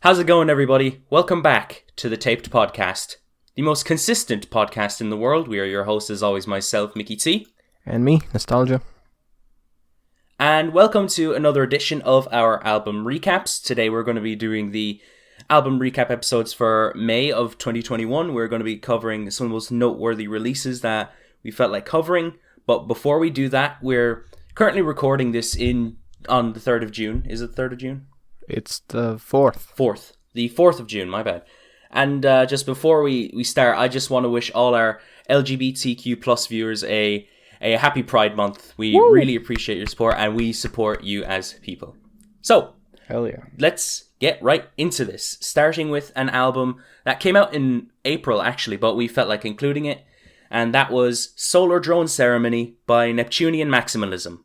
How's it going, everybody? Welcome back to the Taped Podcast, the most consistent podcast in the world. We are your hosts, as always, myself, MickyT. And me, Nostalgia. And welcome to another edition of our album recaps. Today we're going to be doing the album recap episodes for May of 2021. We're going to be covering some of the most noteworthy releases that we felt like covering. But before we do that, we're currently recording this on the 3rd of June. Is it the 3rd of June? It's the 4th. The 4th of June, my bad. And just before we start, I just want to wish all our LGBTQ plus viewers a happy Pride Month. We really appreciate your support, and we support you as people. So, hell yeah. Let's get right into this, starting with an album that came out in April, actually, but we felt like including it, and that was Solar Drone Ceremony by Neptunian Maximalism.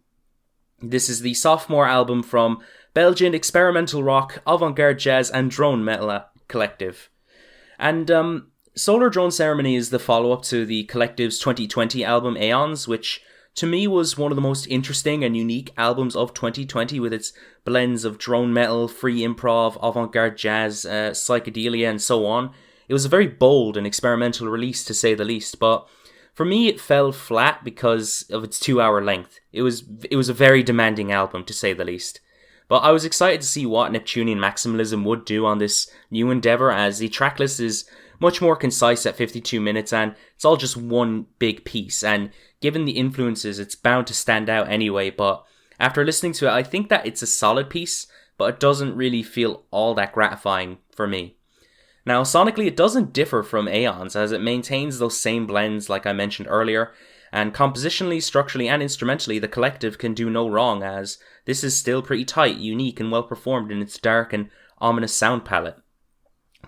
This is the sophomore album from Belgian experimental rock, avant-garde jazz, and drone metal collective. And Solar Drone Ceremony is the follow-up to the collective's 2020 album Aeons, which to me was one of the most interesting and unique albums of 2020, with its blends of drone metal, free improv, avant-garde jazz, psychedelia, and so on. It was a very bold and experimental release, to say the least, but for me it fell flat because of its 2-hour length. It was a very demanding album, to say the least. But I was excited to see what Neptunian Maximalism would do on this new endeavour, as the tracklist is much more concise at 52 minutes and it's all just one big piece, and given the influences it's bound to stand out anyway. But after listening to it, I think that it's a solid piece, but it doesn't really feel all that gratifying for me. Now sonically it doesn't differ from Aeons, as it maintains those same blends like I mentioned earlier, and compositionally, structurally, and instrumentally, the collective can do no wrong, as this is still pretty tight, unique, and well performed in its dark and ominous sound palette.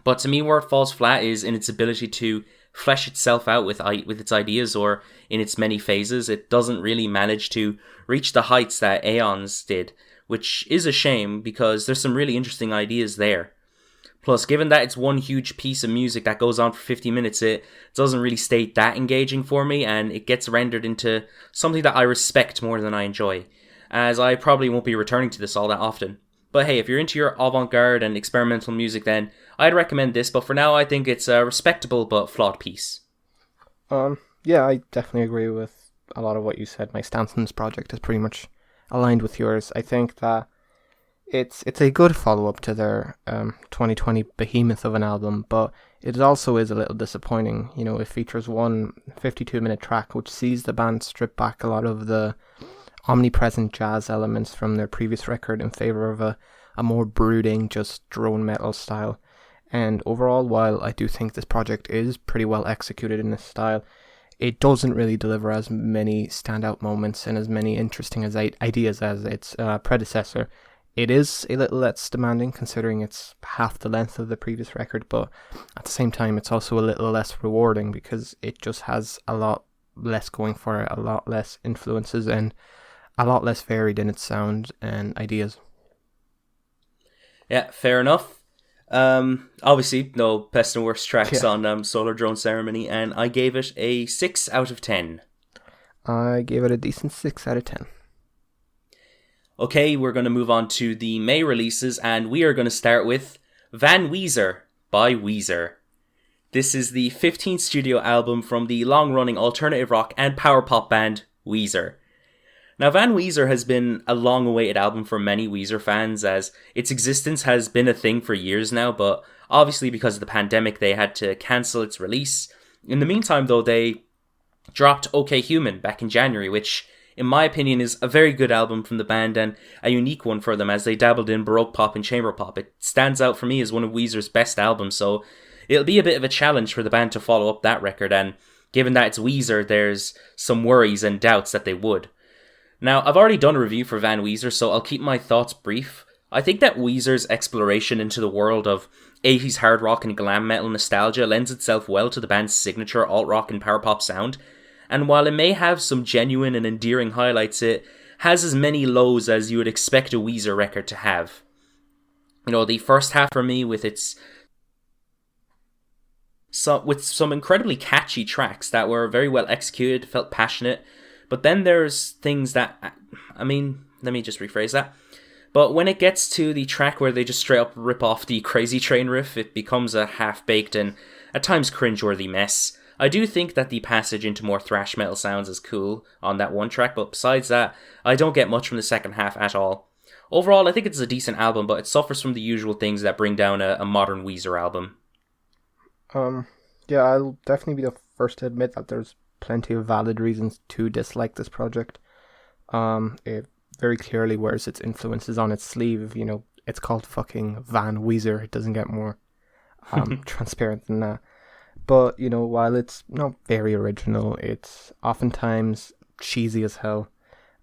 But to me, where it falls flat is in its ability to flesh itself out with its ideas, or in its many phases. It doesn't really manage to reach the heights that Aeons did, which is a shame because there's some really interesting ideas there. Plus, given that it's one huge piece of music that goes on for 50 minutes, it doesn't really stay that engaging for me, and it gets rendered into something that I respect more than I enjoy, as I probably won't be returning to this all that often. But hey, if you're into your avant-garde and experimental music, then I'd recommend this, but for now I think it's a respectable but flawed piece. Yeah, I definitely agree with a lot of what you said. My stance on this project is pretty much aligned with yours. I think that it's a good follow-up to their 2020 behemoth of an album, but it also is a little disappointing. You know, it features one 52-minute track which sees the band strip back a lot of the omnipresent jazz elements from their previous record in favour of a more brooding, just drone metal style. And overall, while I do think this project is pretty well executed in this style, it doesn't really deliver as many standout moments and as many interesting ideas as its predecessor. It is a little less demanding considering it's half the length of the previous record, but at the same time it's also a little less rewarding because it just has a lot less going for it, a lot less influences, and a lot less varied in its sound and ideas. Yeah, fair enough. Obviously, no best and worst tracks on Solar Drone Ceremony, and I gave it a 6 out of 10. I gave it a decent 6 out of 10. Okay, we're going to move on to the May releases, and we are going to start with Van Weezer by Weezer. This is the 15th studio album from the long-running alternative rock and power pop band Weezer. Now, Van Weezer has been a long-awaited album for many Weezer fans, as its existence has been a thing for years now, but obviously because of the pandemic they had to cancel its release. In the meantime, though, they dropped OK Human back in January, which in my opinion is a very good album from the band and a unique one for them, as they dabbled in baroque pop and chamber pop. It stands out for me as one of Weezer's best albums, so it'll be a bit of a challenge for the band to follow up that record, and given that it's Weezer, there's some worries and doubts that they would. Now, I've already done a review for Van Weezer, so I'll keep my thoughts brief. I think that Weezer's exploration into the world of 80s hard rock and glam metal nostalgia lends itself well to the band's signature alt-rock and power pop sound, and while it may have some genuine and endearing highlights, it has as many lows as you would expect a Weezer record to have. You know, the first half for me with some incredibly catchy tracks that were very well executed, felt passionate, but then there's things that, let me just rephrase that. But when it gets to the track where they just straight up rip off the Crazy Train riff, it becomes a half-baked and at times cringeworthy mess. I do think that the passage into more thrash metal sounds is cool on that one track, but besides that, I don't get much from the second half at all. Overall, I think it's a decent album, but it suffers from the usual things that bring down a modern Weezer album. Yeah, I'll definitely be the first to admit that there's plenty of valid reasons to dislike this project. It very clearly wears its influences on its sleeve. You know, it's called fucking Van Weezer. It doesn't get more transparent than that. But, you know, while it's not very original, it's oftentimes cheesy as hell.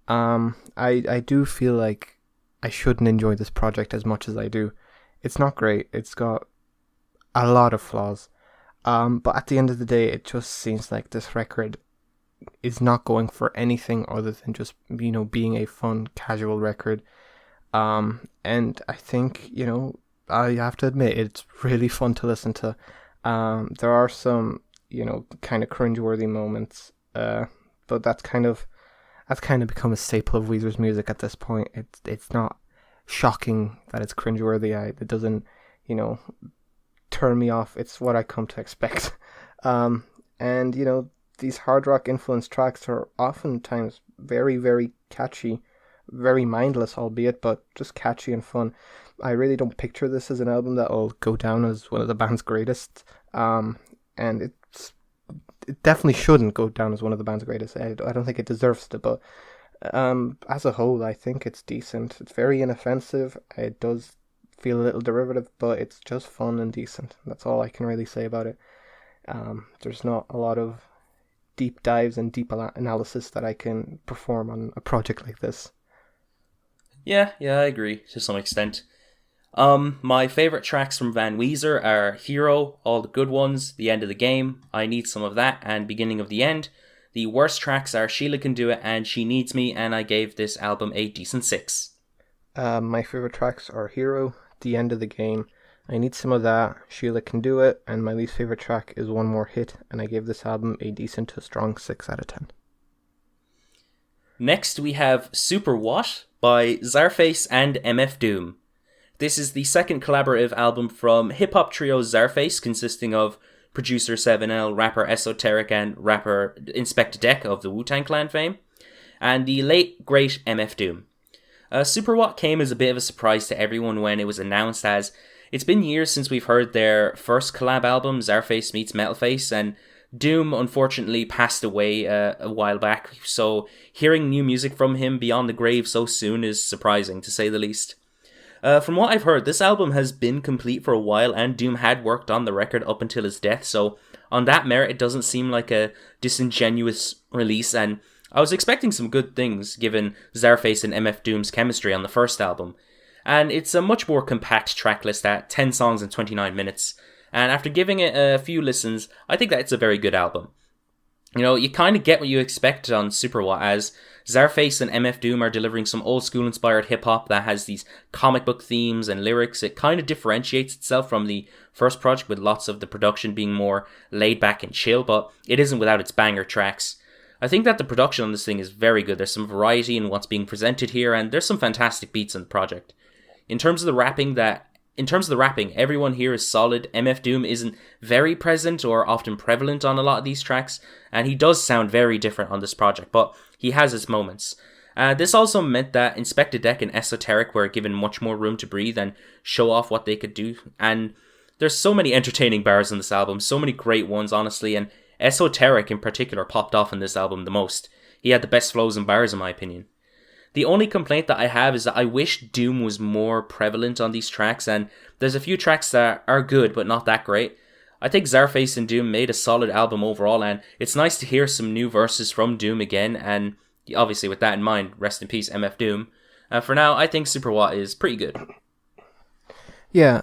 I do feel like I shouldn't enjoy this project as much as I do. It's not great. It's got a lot of flaws. But at the end of the day, it just seems like this record is not going for anything other than just, you know, being a fun, casual record. And I think, you know, I have to admit, it's really fun to listen to. There are some, you know, kind of cringeworthy moments, but that's kind of become a staple of Weezer's music at this point. It's not shocking that it's cringeworthy. It doesn't, you know, turn me off. It's what I come to expect. And you know, these hard rock influenced tracks are oftentimes very, very catchy, very mindless, albeit, but just catchy and fun. I really don't picture this as an album that will go down as one of the band's greatest. And it definitely shouldn't go down as one of the band's greatest. I don't think it deserves to, but as a whole, I think it's decent. It's very inoffensive. It does feel a little derivative, but it's just fun and decent. That's all I can really say about it. There's not a lot of deep dives and deep analysis that I can perform on a project like this. Yeah, I agree to some extent. My favourite tracks from Van Weezer are Hero, All the Good Ones, The End of the Game, I Need Some of That, and Beginning of the End. The worst tracks are Sheila Can Do It and She Needs Me, and I gave this album a decent 6. My favourite tracks are Hero, The End of the Game, I Need Some of That, Sheila Can Do It, and my least favourite track is One More Hit, and I gave this album a decent to strong 6 out of 10. Next we have Super What by CZARFACE and MF Doom. This is the second collaborative album from hip-hop trio CZARFACE, consisting of producer 7L, rapper Esoteric, and rapper Inspector Deck of the Wu-Tang Clan fame, and the late, great MF Doom. Super What came as a bit of a surprise to everyone when it was announced, as it's been years since we've heard their first collab album, CZARFACE meets Metalface, and Doom unfortunately passed away a while back, so hearing new music from him beyond the grave so soon is surprising, to say the least. From what I've heard, this album has been complete for a while, and Doom had worked on the record up until his death, so on that merit it doesn't seem like a disingenuous release, and I was expecting some good things given CZARFACE and MF Doom's chemistry on the first album. And it's a much more compact track list at 10 songs and 29 minutes, and after giving it a few listens, I think that it's a very good album. You know, you kind of get what you expect on Super What, as CZARFACE and MF Doom are delivering some old school inspired hip hop that has these comic book themes and lyrics. It kind of differentiates itself from the first project, with lots of the production being more laid back and chill, but it isn't without its banger tracks. I think that the production on this thing is very good. There's some variety in what's being presented here, and there's some fantastic beats in the project. In terms of the rapping, everyone here is solid. MF Doom isn't very present or often prevalent on a lot of these tracks, and he does sound very different on this project, but he has his moments. This also meant that Inspector Deck and Esoteric were given much more room to breathe and show off what they could do, and there's so many entertaining bars on this album, so many great ones, honestly, and Esoteric in particular popped off in this album the most. He had the best flows and bars, in my opinion. The only complaint that I have is that I wish Doom was more prevalent on these tracks, and there's a few tracks that are good but not that great. I think CZARFACE and Doom made a solid album overall, and it's nice to hear some new verses from Doom again, and obviously with that in mind, rest in peace MF Doom. For now, I think Super What is pretty good. Yeah,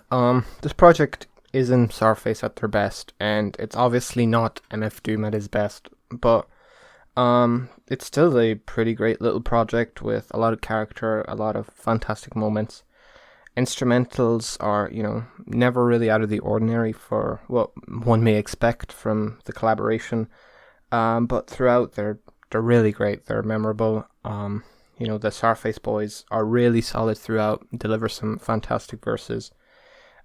this project isn't CZARFACE at their best, and it's obviously not MF Doom at his best, but it's still a pretty great little project with a lot of character, a lot of fantastic moments. Instrumentals are, you know, never really out of the ordinary for what one may expect from the collaboration. But throughout, they're really great. They're memorable. the CZARFACE boys are really solid throughout, deliver some fantastic verses.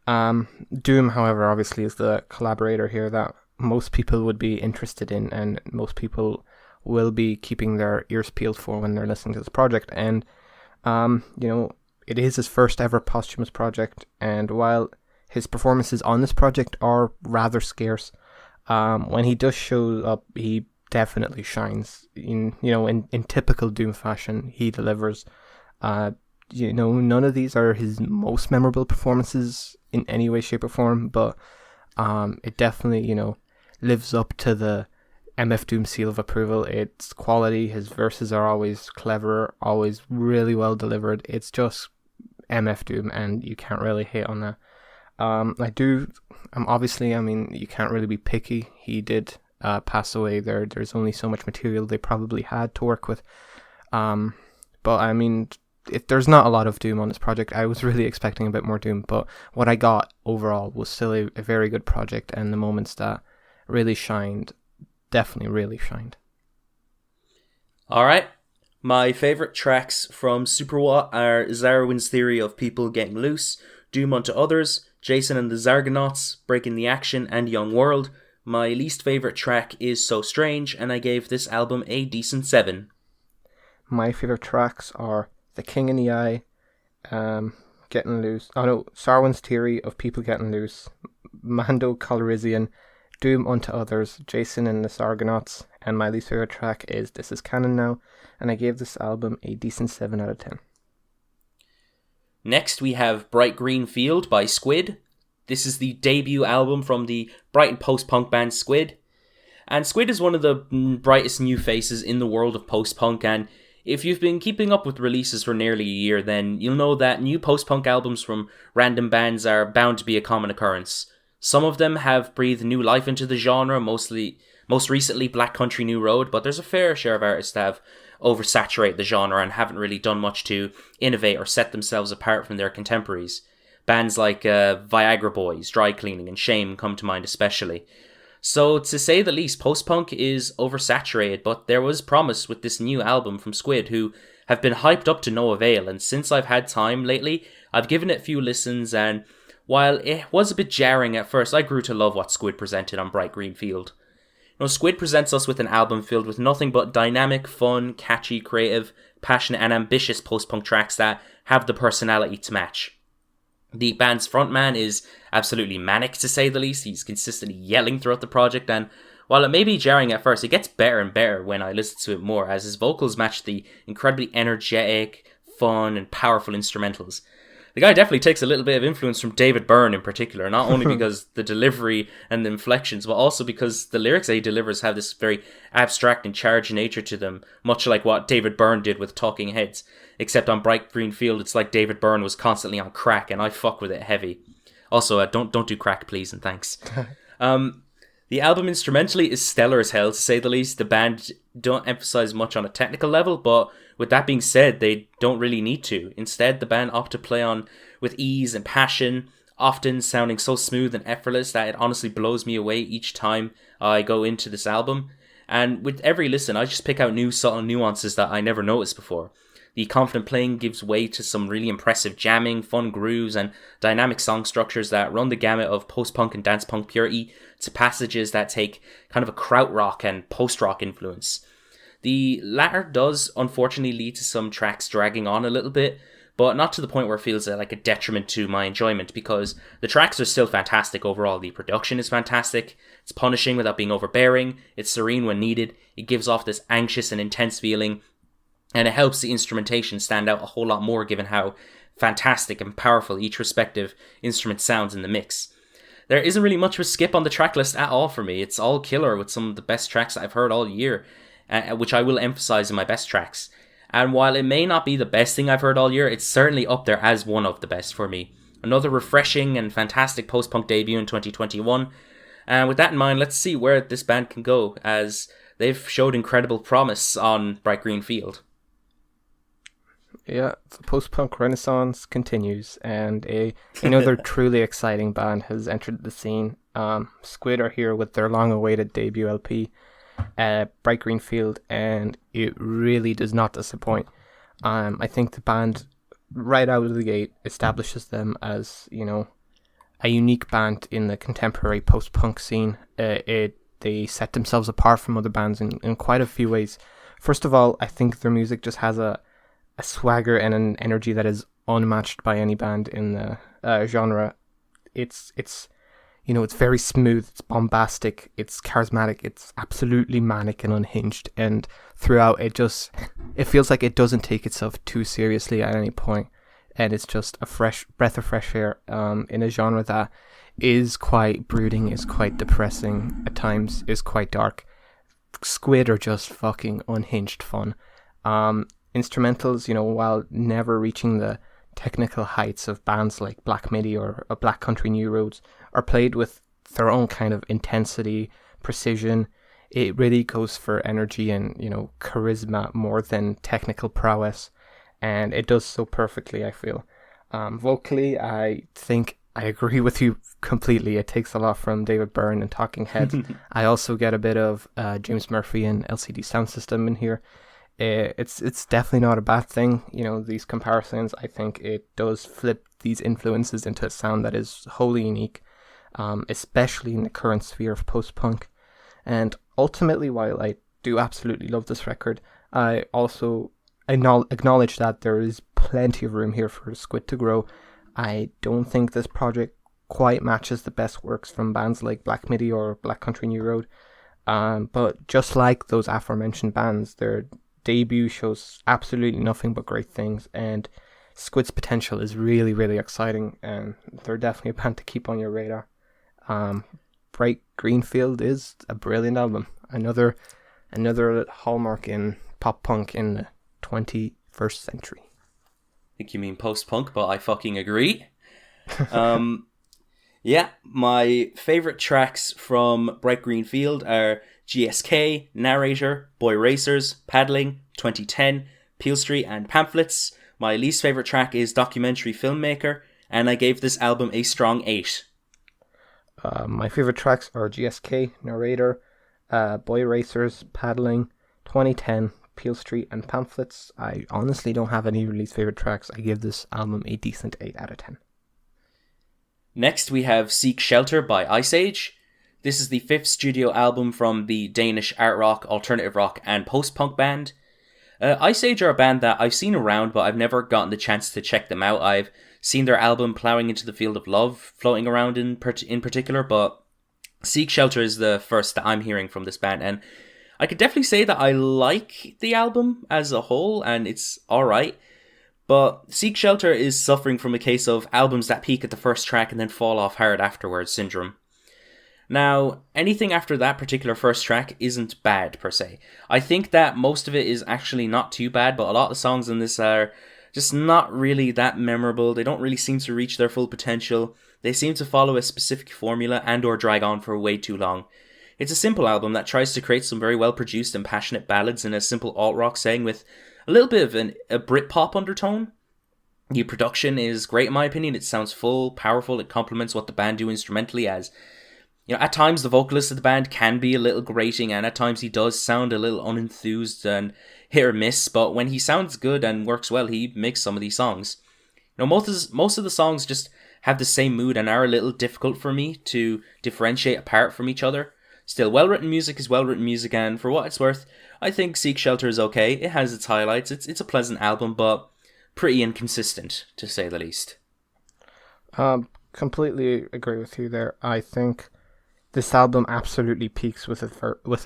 Doom, however, obviously is the collaborator here that most people would be interested in, and most people will be keeping their ears peeled for when they're listening to this project. And it is his first ever posthumous project, and while his performances on this project are rather scarce, when he does show up, he definitely shines. In typical Doom fashion, he delivers. None of these are his most memorable performances in any way, shape, or form, but it definitely, lives up to the MF Doom seal of approval. It's quality. His verses are always clever, always really well delivered. It's just MF Doom, and you can't really hate on that. Obviously, you can't really be picky. He did pass away. There's only so much material they probably had to work with. But there's not a lot of Doom on this project. I was really expecting a bit more Doom, but what I got overall was still a very good project, and the moments that really shined, definitely really shined. Alright, my favourite tracks from Superwatt are Zarwin's Theory of People Getting Loose, Doom Unto Others, Jason and the Zargonauts, Breaking the Action, and Young World. My least favourite track is So Strange, and I gave this album a decent 7. My favourite tracks are The King in the Eye, Getting Loose, Sarwin's Theory of People Getting Loose, Mdou Calrissian, Doom Unto Others, Jason and the Zargonauts, and my least favourite track is This Is Canon Now, and I gave this album a decent 7 out of 10. Next we have Bright Green Field by Squid. This is the debut album from the Brighton post-punk band Squid. And Squid is one of the brightest new faces in the world of post-punk, and if you've been keeping up with releases for nearly a year, then you'll know that new post-punk albums from random bands are bound to be a common occurrence. Some of them have breathed new life into the genre, most recently Black Country New Road, but there's a fair share of artists that have oversaturated the genre and haven't really done much to innovate or set themselves apart from their contemporaries. Bands like Viagra Boys, Dry Cleaning, and Shame come to mind especially. So, to say the least, post-punk is oversaturated, but there was promise with this new album from Squid, who have been hyped up to no avail, and since I've had time lately, I've given it a few listens, and while it was a bit jarring at first, I grew to love what Squid presented on Bright Green Field. Squid presents us with an album filled with nothing but dynamic, fun, catchy, creative, passionate, and ambitious post-punk tracks that have the personality to match. The band's frontman is absolutely manic, to say the least. He's consistently yelling throughout the project, and while it may be jarring at first, it gets better and better when I listen to it more, as his vocals match the incredibly energetic, fun, and powerful instrumentals. The guy definitely takes a little bit of influence from David Byrne in particular, not only because the delivery and the inflections, but also because the lyrics that he delivers have this very abstract and charged nature to them, much like what David Byrne did with Talking Heads. Except on Bright Green Field, it's like David Byrne was constantly on crack, and I fuck with it heavy. Also, don't do crack, please, and thanks. The album instrumentally is stellar as hell, to say the least. The band don't emphasize much on a technical level, but with that being said, they don't really need to. Instead, the band opt to play on with ease and passion, often sounding so smooth and effortless that it honestly blows me away each time I go into this album. And with every listen, I just pick out new subtle nuances that I never noticed before. The confident playing gives way to some really impressive jamming, fun grooves, and dynamic song structures that run the gamut of post-punk and dance-punk purity to passages that take kind of a krautrock and post-rock influence. The latter does unfortunately lead to some tracks dragging on a little bit, but not to the point where it feels like a detriment to my enjoyment, because the tracks are still fantastic overall. The production is fantastic, it's punishing without being overbearing, it's serene when needed, it gives off this anxious and intense feeling, and it helps the instrumentation stand out a whole lot more given how fantastic and powerful each respective instrument sounds in the mix. There isn't really much of a skip on the track list at all for me. It's all killer with some of the best tracks that I've heard all year, which I will emphasize in my best tracks. And while it may not be the best thing I've heard all year, it's certainly up there as one of the best for me. Another refreshing and fantastic post-punk debut in 2021. And with that in mind, let's see where this band can go, as they've showed incredible promise on Bright Green Field. Yeah, the post-punk renaissance continues, and another truly exciting band has entered the scene. Squid are here with their long-awaited debut LP, Bright Green Field, and it really does not disappoint. I think the band, right out of the gate, establishes them as, a unique band in the contemporary post-punk scene. They set themselves apart from other bands in quite a few ways. First of all, I think their music just has a swagger and an energy that is unmatched by any band in the genre. It's very smooth, it's bombastic, it's charismatic, it's absolutely manic and unhinged, and throughout it feels like it doesn't take itself too seriously at any point, and it's just a fresh breath of fresh air in a genre that is quite brooding, is quite depressing, at times is quite dark. Squid are just fucking unhinged fun. Instrumentals, while never reaching the technical heights of bands like Black Midi or Black Country New Roads, are played with their own kind of intensity, precision. It really goes for energy and, charisma more than technical prowess. And it does so perfectly, I feel. Vocally, I think I agree with you completely. It takes a lot from David Byrne and Talking Heads. I also get a bit of James Murphy and LCD Soundsystem in here. It's definitely not a bad thing, these comparisons. I think it does flip these influences into a sound that is wholly unique, especially in the current sphere of post-punk. And ultimately, while I do absolutely love this record, I also acknowledge that there is plenty of room here for Squid to grow. I don't think this project quite matches the best works from bands like Black Midi or Black Country New Road, but just like those aforementioned bands, their debut shows absolutely nothing but great things, and Squid's potential is really, really exciting, and they're definitely a band to keep on your radar. Bright Greenfield is a brilliant album. Another hallmark in pop punk in the 21st century. I think you mean post-punk, but I fucking agree. Yeah, my favourite tracks from Bright Greenfield are GSK, Narrator, Boy Racers, Paddling, 2010, Peel Street and Pamphlets. My least favourite track is Documentary Filmmaker, and I gave this album a strong 8. My favourite tracks are GSK, Narrator, Boy Racers, Paddling, 2010, Peel Street and Pamphlets. I honestly don't have any least favourite tracks. I give this album a decent 8 out of 10. Next we have Seek Shelter by Iceage. This is the 5th studio album from the Danish art rock, alternative rock and post-punk band. Iceage are a band that I've seen around, but I've never gotten the chance to check them out. I've seen their album Plowing into the Field of Love floating around in particular, but Seek Shelter is the first that I'm hearing from this band, and I could definitely say that I like the album as a whole, and it's alright, but Seek Shelter is suffering from a case of albums that peak at the first track and then fall off hard afterwards syndrome. Now, anything after that particular first track isn't bad per se. I think that most of it is actually not too bad, but a lot of the songs in this are just not really that memorable. They don't really seem to reach their full potential. They seem to follow a specific formula and or drag on for way too long. It's a simple album that tries to create some very well produced and passionate ballads in a simple alt-rock setting with a little bit of a Britpop undertone. The production is great in my opinion. It sounds full, powerful, it complements what the band do instrumentally, as at times the vocalist of the band can be a little grating, and at times he does sound a little unenthused and hit or miss, but when he sounds good and works well, he makes some of these songs. Most of the songs just have the same mood and are a little difficult for me to differentiate apart from each other. Still, well-written music is well-written music, and for what it's worth, I think Seek Shelter is okay. It has its highlights. It's a pleasant album, but pretty inconsistent, to say the least. Completely agree with you there. I think this album absolutely peaks with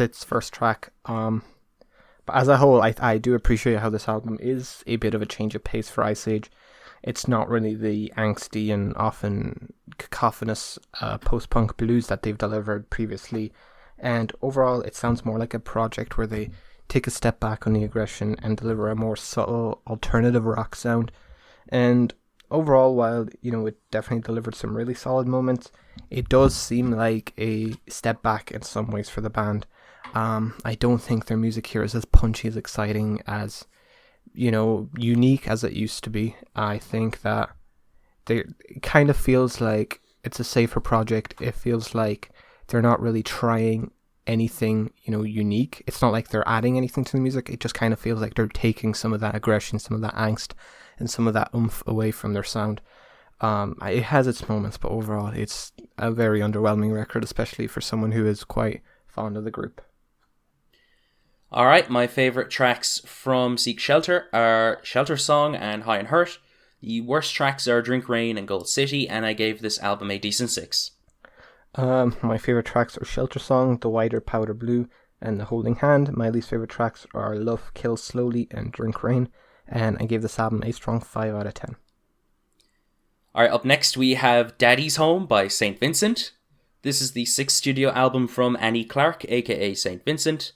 its first track. But as a whole, I do appreciate how this album is a bit of a change of pace for Iceage. It's not really the angsty and often cacophonous post-punk blues that they've delivered previously. And overall, it sounds more like a project where they take a step back on the aggression and deliver a more subtle alternative rock sound. And overall, while it definitely delivered some really solid moments, it does seem like a step back in some ways for the band. I don't think their music here is as punchy, as exciting, as unique as it used to be. I think that it kind of feels like it's a safer project. It feels like they're not really trying anything, unique. It's not like they're adding anything to the music. It just kind of feels like they're taking some of that aggression, some of that angst, and some of that oomph away from their sound. It has its moments, but overall it's a very underwhelming record, especially for someone who is quite fond of the group. Alright, my favourite tracks from Seek Shelter are Shelter Song and High and Hurt. The worst tracks are Drink Rain and Gold City, and I gave this album a decent 6. My favourite tracks are Shelter Song, The Wider Powder Blue, and The Holding Hand. My least favourite tracks are Love Kills Slowly and Drink Rain, and I gave this album a strong 5 out of 10. Alright, up next we have Daddy's Home by St. Vincent. This is the 6th studio album from Annie Clark, aka St. Vincent.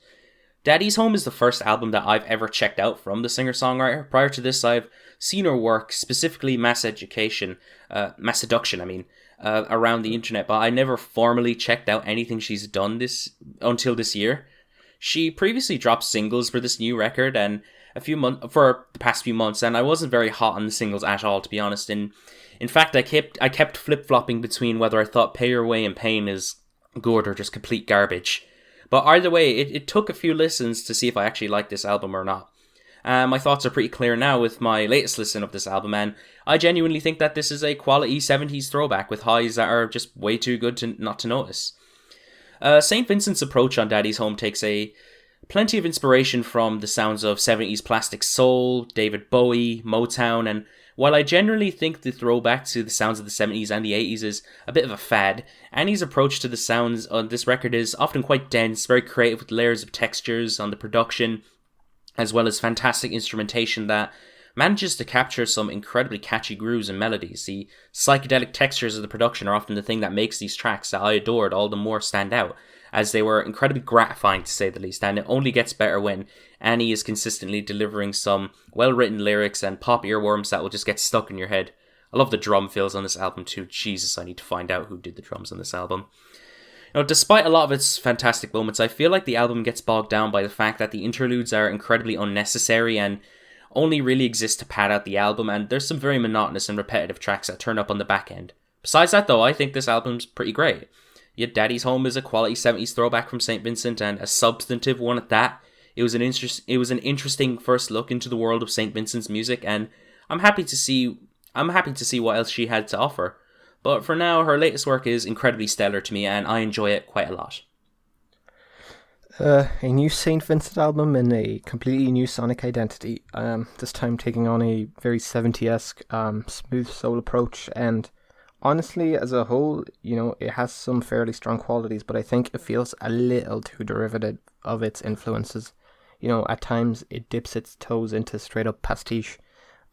Daddy's Home is the first album that I've ever checked out from the singer-songwriter. Prior to this, I've seen her work, specifically Mass Seduction, around the internet, but I never formally checked out anything she's done until this year. She previously dropped singles for this new record and for the past few months, and I wasn't very hot on the singles at all, to be honest. In fact, I kept flip-flopping between whether I thought Pay Your Way in Pain is good or just complete garbage. But either way, it took a few listens to see if I actually liked this album or not. My thoughts are pretty clear now with my latest listen of this album, and I genuinely think that this is a quality 70s throwback with highs that are just way too good not to notice. St. Vincent's approach on Daddy's Home takes plenty of inspiration from the sounds of 70s plastic soul, David Bowie, Motown, and while I generally think the throwback to the sounds of the 70s and the 80s is a bit of a fad, Annie's approach to the sounds on this record is often quite dense, very creative with layers of textures on the production, as well as fantastic instrumentation that manages to capture some incredibly catchy grooves and melodies. The psychedelic textures of the production are often the thing that makes these tracks that I adored all the more stand out, as they were incredibly gratifying to say the least, and it only gets better when Annie is consistently delivering some well-written lyrics and pop earworms that will just get stuck in your head. I love the drum fills on this album too. Jesus, I need to find out who did the drums on this album. Despite a lot of its fantastic moments, I feel like the album gets bogged down by the fact that the interludes are incredibly unnecessary and only really exist to pad out the album, and there's some very monotonous and repetitive tracks that turn up on the back end. Besides that though, I think this album's pretty great. Yet Daddy's Home is a quality 70s throwback from St. Vincent, and a substantive one at that. It was an interesting first look into the world of St. Vincent's music, and I'm happy to see what else she had to offer. But for now, her latest work is incredibly stellar to me, and I enjoy it quite a lot. A new St. Vincent album in a completely new sonic identity. This time taking on a very 70-esque, smooth soul approach, and honestly, as a whole, it has some fairly strong qualities, but I think it feels a little too derivative of its influences. At times it dips its toes into straight up pastiche.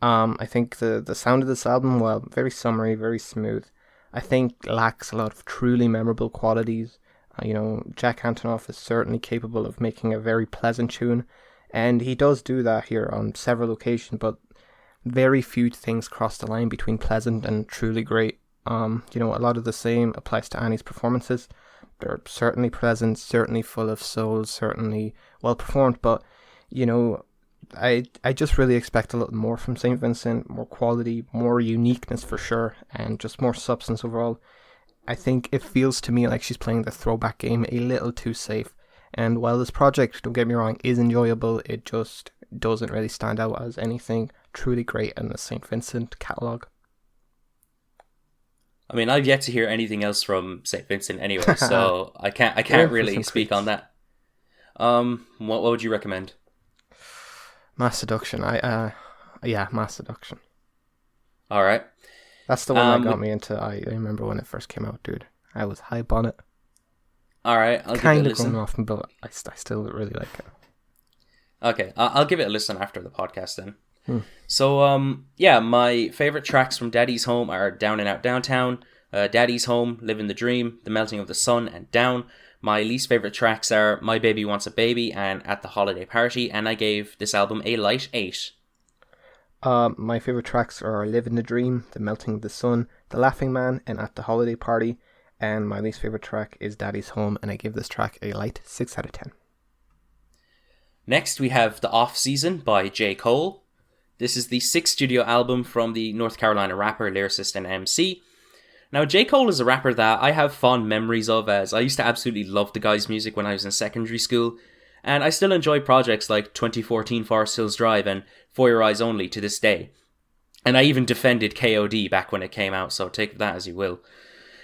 I think the sound of this album, while very summery, very smooth, I think lacks a lot of truly memorable qualities. Jack Antonoff is certainly capable of making a very pleasant tune, and he does do that here on several occasions, but very few things cross the line between pleasant and truly great. A lot of the same applies to Annie's performances. They're certainly pleasant, certainly full of soul, certainly well performed, but, I just really expect a little more from St. Vincent, more quality, more uniqueness for sure, and just more substance overall. I think it feels to me like she's playing the throwback game a little too safe, and while this project, don't get me wrong, is enjoyable, it just doesn't really stand out as anything truly great in the St. Vincent catalogue. I mean, I've yet to hear anything else from St. Vincent anyway, so I can't really speak on that. What would you recommend? Mass Seduction. Mass Seduction. All right. That's the one that got me into. I remember when it first came out, dude. I was hype on it. All right, I'll kind give it a of listen. going off, but I still really like it. Okay, I'll give it a listen after the podcast then. So, my favorite tracks from Daddy's Home are Down and Out Downtown, Daddy's Home, Living the Dream, The Melting of the Sun, and Down. My least favorite tracks are My Baby Wants a Baby and At the Holiday Party, and I gave this album a light 8. My favorite tracks are Living the Dream, The Melting of the Sun, The Laughing Man, and At the Holiday Party, and my least favorite track is Daddy's Home, and I give this track a light 6 out of 10. Next, we have The Off Season by J. Cole. This is the 6th studio album from the North Carolina rapper, lyricist, and MC. Now, J. Cole is a rapper that I have fond memories of, as I used to absolutely love the guy's music when I was in secondary school, and I still enjoy projects like 2014 Forest Hills Drive and For Your Eyes Only to this day. And I even defended KOD back when it came out, so take that as you will.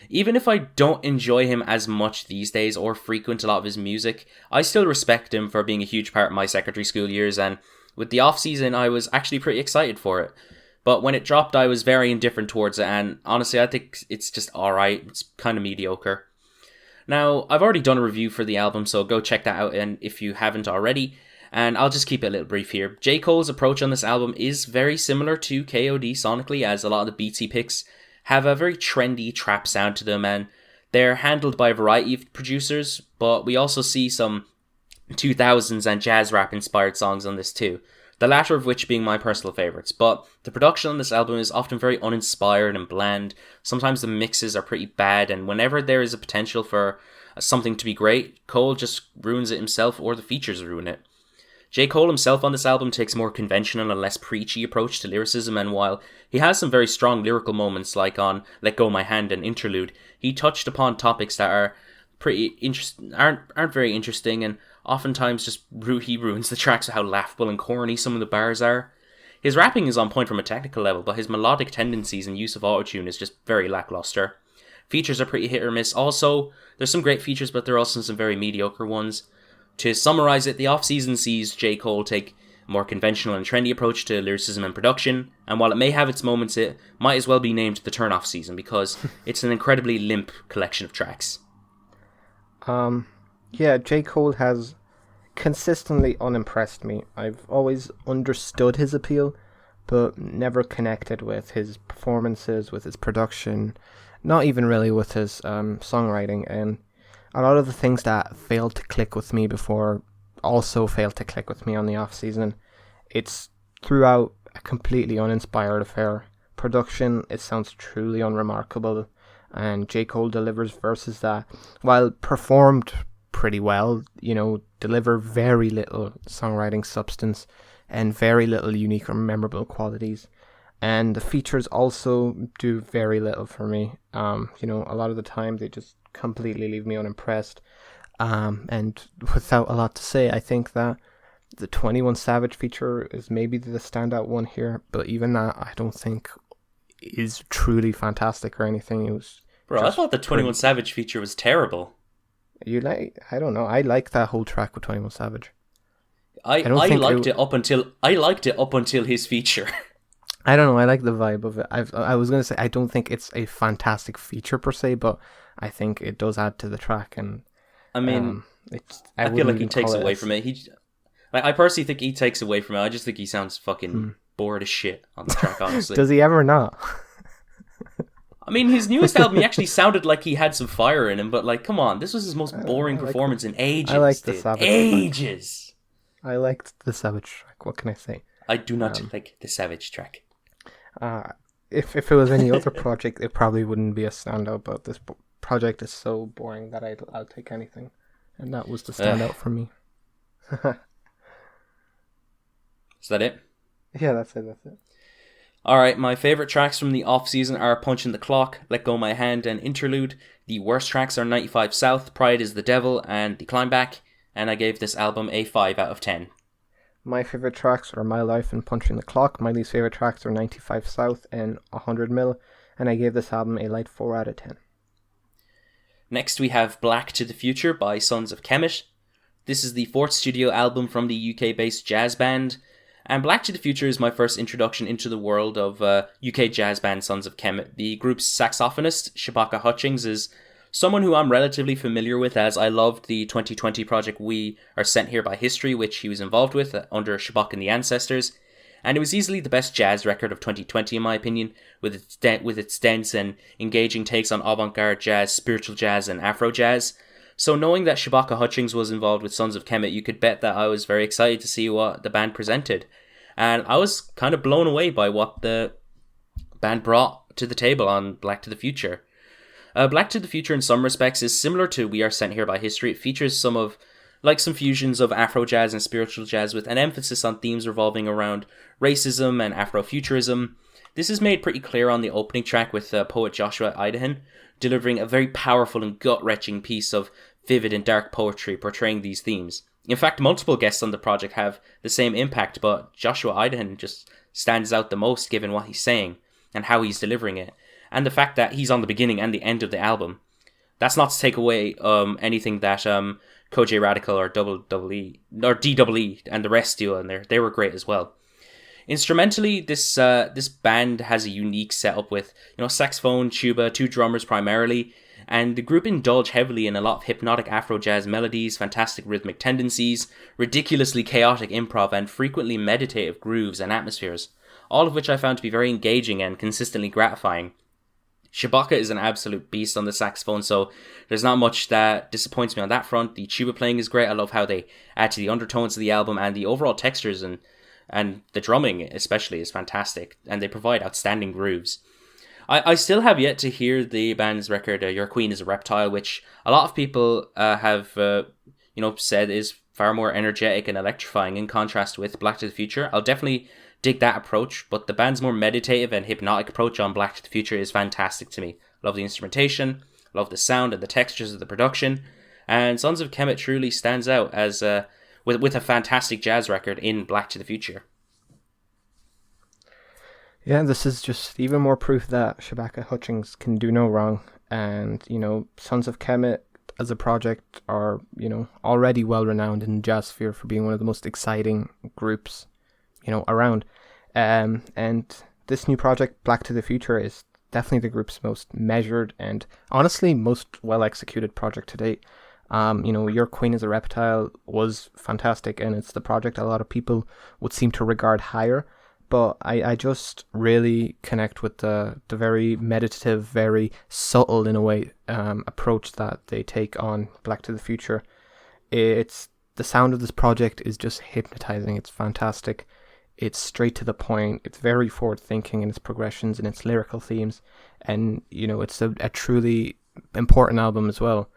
Even if I don't enjoy him as much these days or frequent a lot of his music, I still respect him for being a huge part of my secondary school years, and with the off-season I was actually pretty excited for it. But when it dropped, I was very indifferent towards it, and honestly, I think it's just alright. It's kind of mediocre. Now, I've already done a review for the album, so go check that out and if you haven't already, and I'll just keep it a little brief here. J. Cole's approach on this album is very similar to KOD sonically, as a lot of the beats he picks have a very trendy trap sound to them, and they're handled by a variety of producers, but we also see some 2000s and jazz rap inspired songs on this too. The latter of which being my personal favourites, but the production on this album is often very uninspired and bland. Sometimes the mixes are pretty bad, and whenever there is a potential for something to be great, Cole just ruins it himself or the features ruin it. J. Cole himself on this album takes a more conventional and less preachy approach to lyricism, and while he has some very strong lyrical moments like on Let Go My Hand and Interlude, he touched upon topics that are aren't very interesting, and oftentimes just he ruins the tracks with how laughable and corny some of the bars are. His rapping is on point from a technical level, but his melodic tendencies and use of autotune is just very lackluster. Features are pretty hit or miss. Also, there's some great features, but there are also some very mediocre ones. To summarize it, the off-season sees J. Cole take a more conventional and trendy approach to lyricism and production, and while it may have its moments, it might as well be named the turn-off season, because it's an incredibly limp collection of tracks. Yeah, J. Cole has consistently unimpressed me. I've always understood his appeal, but never connected with his performances, with his production, not even really with his songwriting, and a lot of the things that failed to click with me before also failed to click with me on the off-season. It's throughout a completely uninspired affair. Production, it sounds truly unremarkable, and J. Cole delivers verses that, while performed pretty well, deliver very little songwriting substance and very little unique or memorable qualities. And the features also do very little for me. A lot of the time they just completely leave me unimpressed. And without a lot to say, I think that the 21 Savage feature is maybe the standout one here, but even that I don't think is truly fantastic or anything. It was I thought the 21 Savage feature was terrible. I don't know. I like that whole track with 21 Savage. I liked it up until his feature. I don't know. I like the vibe of it. I was gonna say I don't think it's a fantastic feature per se, but I think it does add to the track. And I mean, I feel like he takes away from it. I personally think he takes away from it. I just think he sounds fucking bored as shit on the track. Honestly, does he ever not? I mean, his newest album, he actually sounded like he had some fire in him, but come on, this was his most boring performance in ages. I like the Savage ages. Track. I liked the Savage track. What can I say? I do not like the Savage track. If it was any other project, it probably wouldn't be a standout, but this project is so boring that I'll take anything. And that was the standout for me. Is that it? Yeah, that's it. Alright, my favourite tracks from the off-season are Punching the Clock, Let Go My Hand, and Interlude. The worst tracks are 95 South, Pride is the Devil, and The Climb Back, and I gave this album a 5 out of 10. My favourite tracks are My Life and Punching the Clock. My least favourite tracks are 95 South and 100 Mil, and I gave this album a light 4 out of 10. Next we have Black to the Future by Sons of Kemet. This is the fourth studio album from the UK-based jazz band, and Black to the Future is my first introduction into the world of UK jazz band Sons of Kemet. The group's saxophonist, Shabaka Hutchings, is someone who I'm relatively familiar with, as I loved the 2020 project We Are Sent Here by History, which he was involved with under Shabaka and the Ancestors, and it was easily the best jazz record of 2020 in my opinion, with its dense and engaging takes on avant-garde jazz, spiritual jazz, and Afro jazz. So knowing that Shabaka Hutchings was involved with Sons of Kemet, you could bet that I was very excited to see what the band presented. And I was kind of blown away by what the band brought to the table on Black to the Future. Black to the Future in some respects is similar to We Are Sent Here by History. It features some fusions of Afro jazz and spiritual jazz with an emphasis on themes revolving around racism and Afrofuturism. This is made pretty clear on the opening track with poet Joshua Idahan delivering a very powerful and gut-wrenching piece of vivid and dark poetry portraying these themes. In fact, multiple guests on the project have the same impact, but Joshua Idahan just stands out the most given what he's saying and how he's delivering it, and the fact that he's on the beginning and the end of the album. That's not to take away anything that Koj Radical or Double E or DEE and the rest do, and they were great as well. Instrumentally, this band has a unique setup with saxophone, tuba, 2 drummers primarily, and the group indulge heavily in a lot of hypnotic Afro jazz melodies, fantastic rhythmic tendencies, ridiculously chaotic improv, and frequently meditative grooves and atmospheres, all of which I found to be very engaging and consistently gratifying. Shabaka is an absolute beast on the saxophone, so there's not much that disappoints me on that front. The tuba playing is great. I love how they add to the undertones of the album, and the overall textures and the drumming especially is fantastic, and they provide outstanding grooves. I still have yet to hear the band's record, Your Queen is a Reptile, which a lot of people have said is far more energetic and electrifying in contrast with Black to the Future. I'll definitely dig that approach, but the band's more meditative and hypnotic approach on Black to the Future is fantastic to me. Love the instrumentation, love the sound and the textures of the production, and Sons of Kemet truly stands out as with a fantastic jazz record in Black to the Future. Yeah, this is just even more proof that Shabaka Hutchings can do no wrong. And, Sons of Kemet as a project are, already well renowned in the jazz sphere for being one of the most exciting groups, around. And this new project, Black to the Future, is definitely the group's most measured and honestly most well executed project to date. Your Queen is a Reptile was fantastic, and it's the project a lot of people would seem to regard higher. But I just really connect with the very meditative, very subtle in a way approach that they take on Black to the Future. It's the sound of this project is just hypnotizing. It's fantastic. It's straight to the point. It's very forward thinking in its progressions and its lyrical themes, and it's a truly important album as well.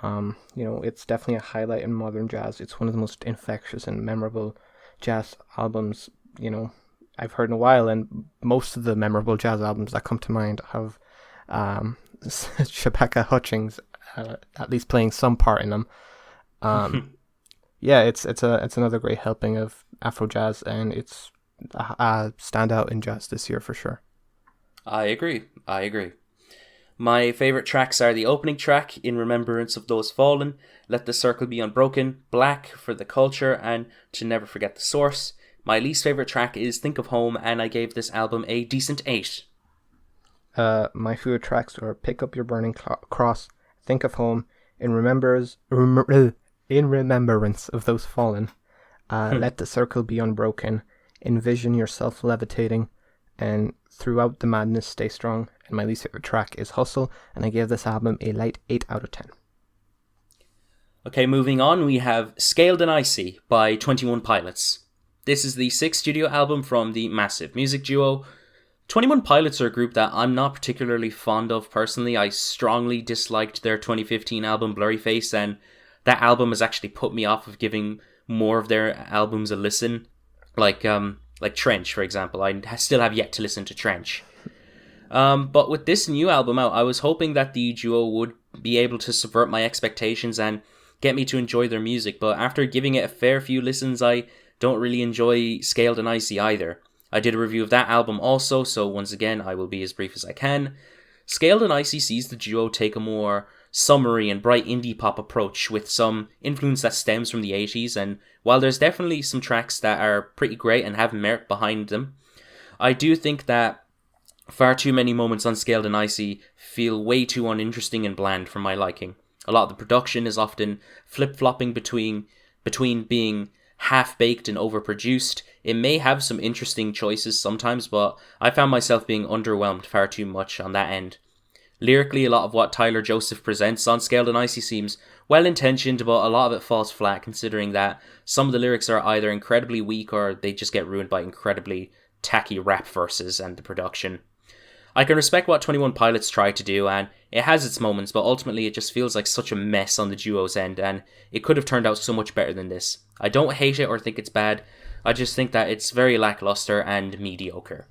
It's definitely a highlight in modern jazz. It's one of the most infectious and memorable jazz albums I've heard in a while, and most of the memorable jazz albums that come to mind have Shabaka Hutchings at least playing some part in them. Yeah, it's another great helping of Afro jazz, and it's a standout in jazz this year for sure. I agree. My favourite tracks are the opening track, In Remembrance of Those Fallen, Let the Circle Be Unbroken, Black for the Culture, and To Never Forget the Source. My least favourite track is Think of Home, and I gave this album a decent 8. My favourite tracks are Pick Up Your Burning Cross, Think of Home, In Remembrance of Those Fallen, Let the Circle Be Unbroken, Envision Yourself Levitating, and Throughout the Madness Stay Strong. And my least favourite track is Hustle, and I gave this album a light 8 out of 10. Okay, moving on, we have Scaled and Icy by 21 Pilots. This is the 6th studio album from the massive music duo. 21 Pilots are a group that I'm not particularly fond of personally. I strongly disliked their 2015 album Blurry Face, and that album has actually put me off of giving more of their albums a listen. Like Trench, for example. I still have yet to listen to Trench. But with this new album out, I was hoping that the duo would be able to subvert my expectations and get me to enjoy their music, but after giving it a fair few listens, I don't really enjoy Scaled and Icy either. I did a review of that album also, so once again, I will be as brief as I can. Scaled and Icy sees the duo take a more summery and bright indie pop approach with some influence that stems from the 80s, and while there's definitely some tracks that are pretty great and have merit behind them, I do think that far too many moments on Scaled and Icy feel way too uninteresting and bland for my liking. A lot of the production is often flip-flopping between being half-baked and overproduced. It may have some interesting choices sometimes, but I found myself being underwhelmed far too much on that end. Lyrically, a lot of what Tyler Joseph presents on Scaled and Icy seems well-intentioned, but a lot of it falls flat considering that some of the lyrics are either incredibly weak or they just get ruined by incredibly tacky rap verses and the production. I can respect what 21 Pilots tried to do, and it has its moments, but ultimately it just feels like such a mess on the duo's end, and it could have turned out so much better than this. I don't hate it or think it's bad, I just think that it's very lackluster and mediocre.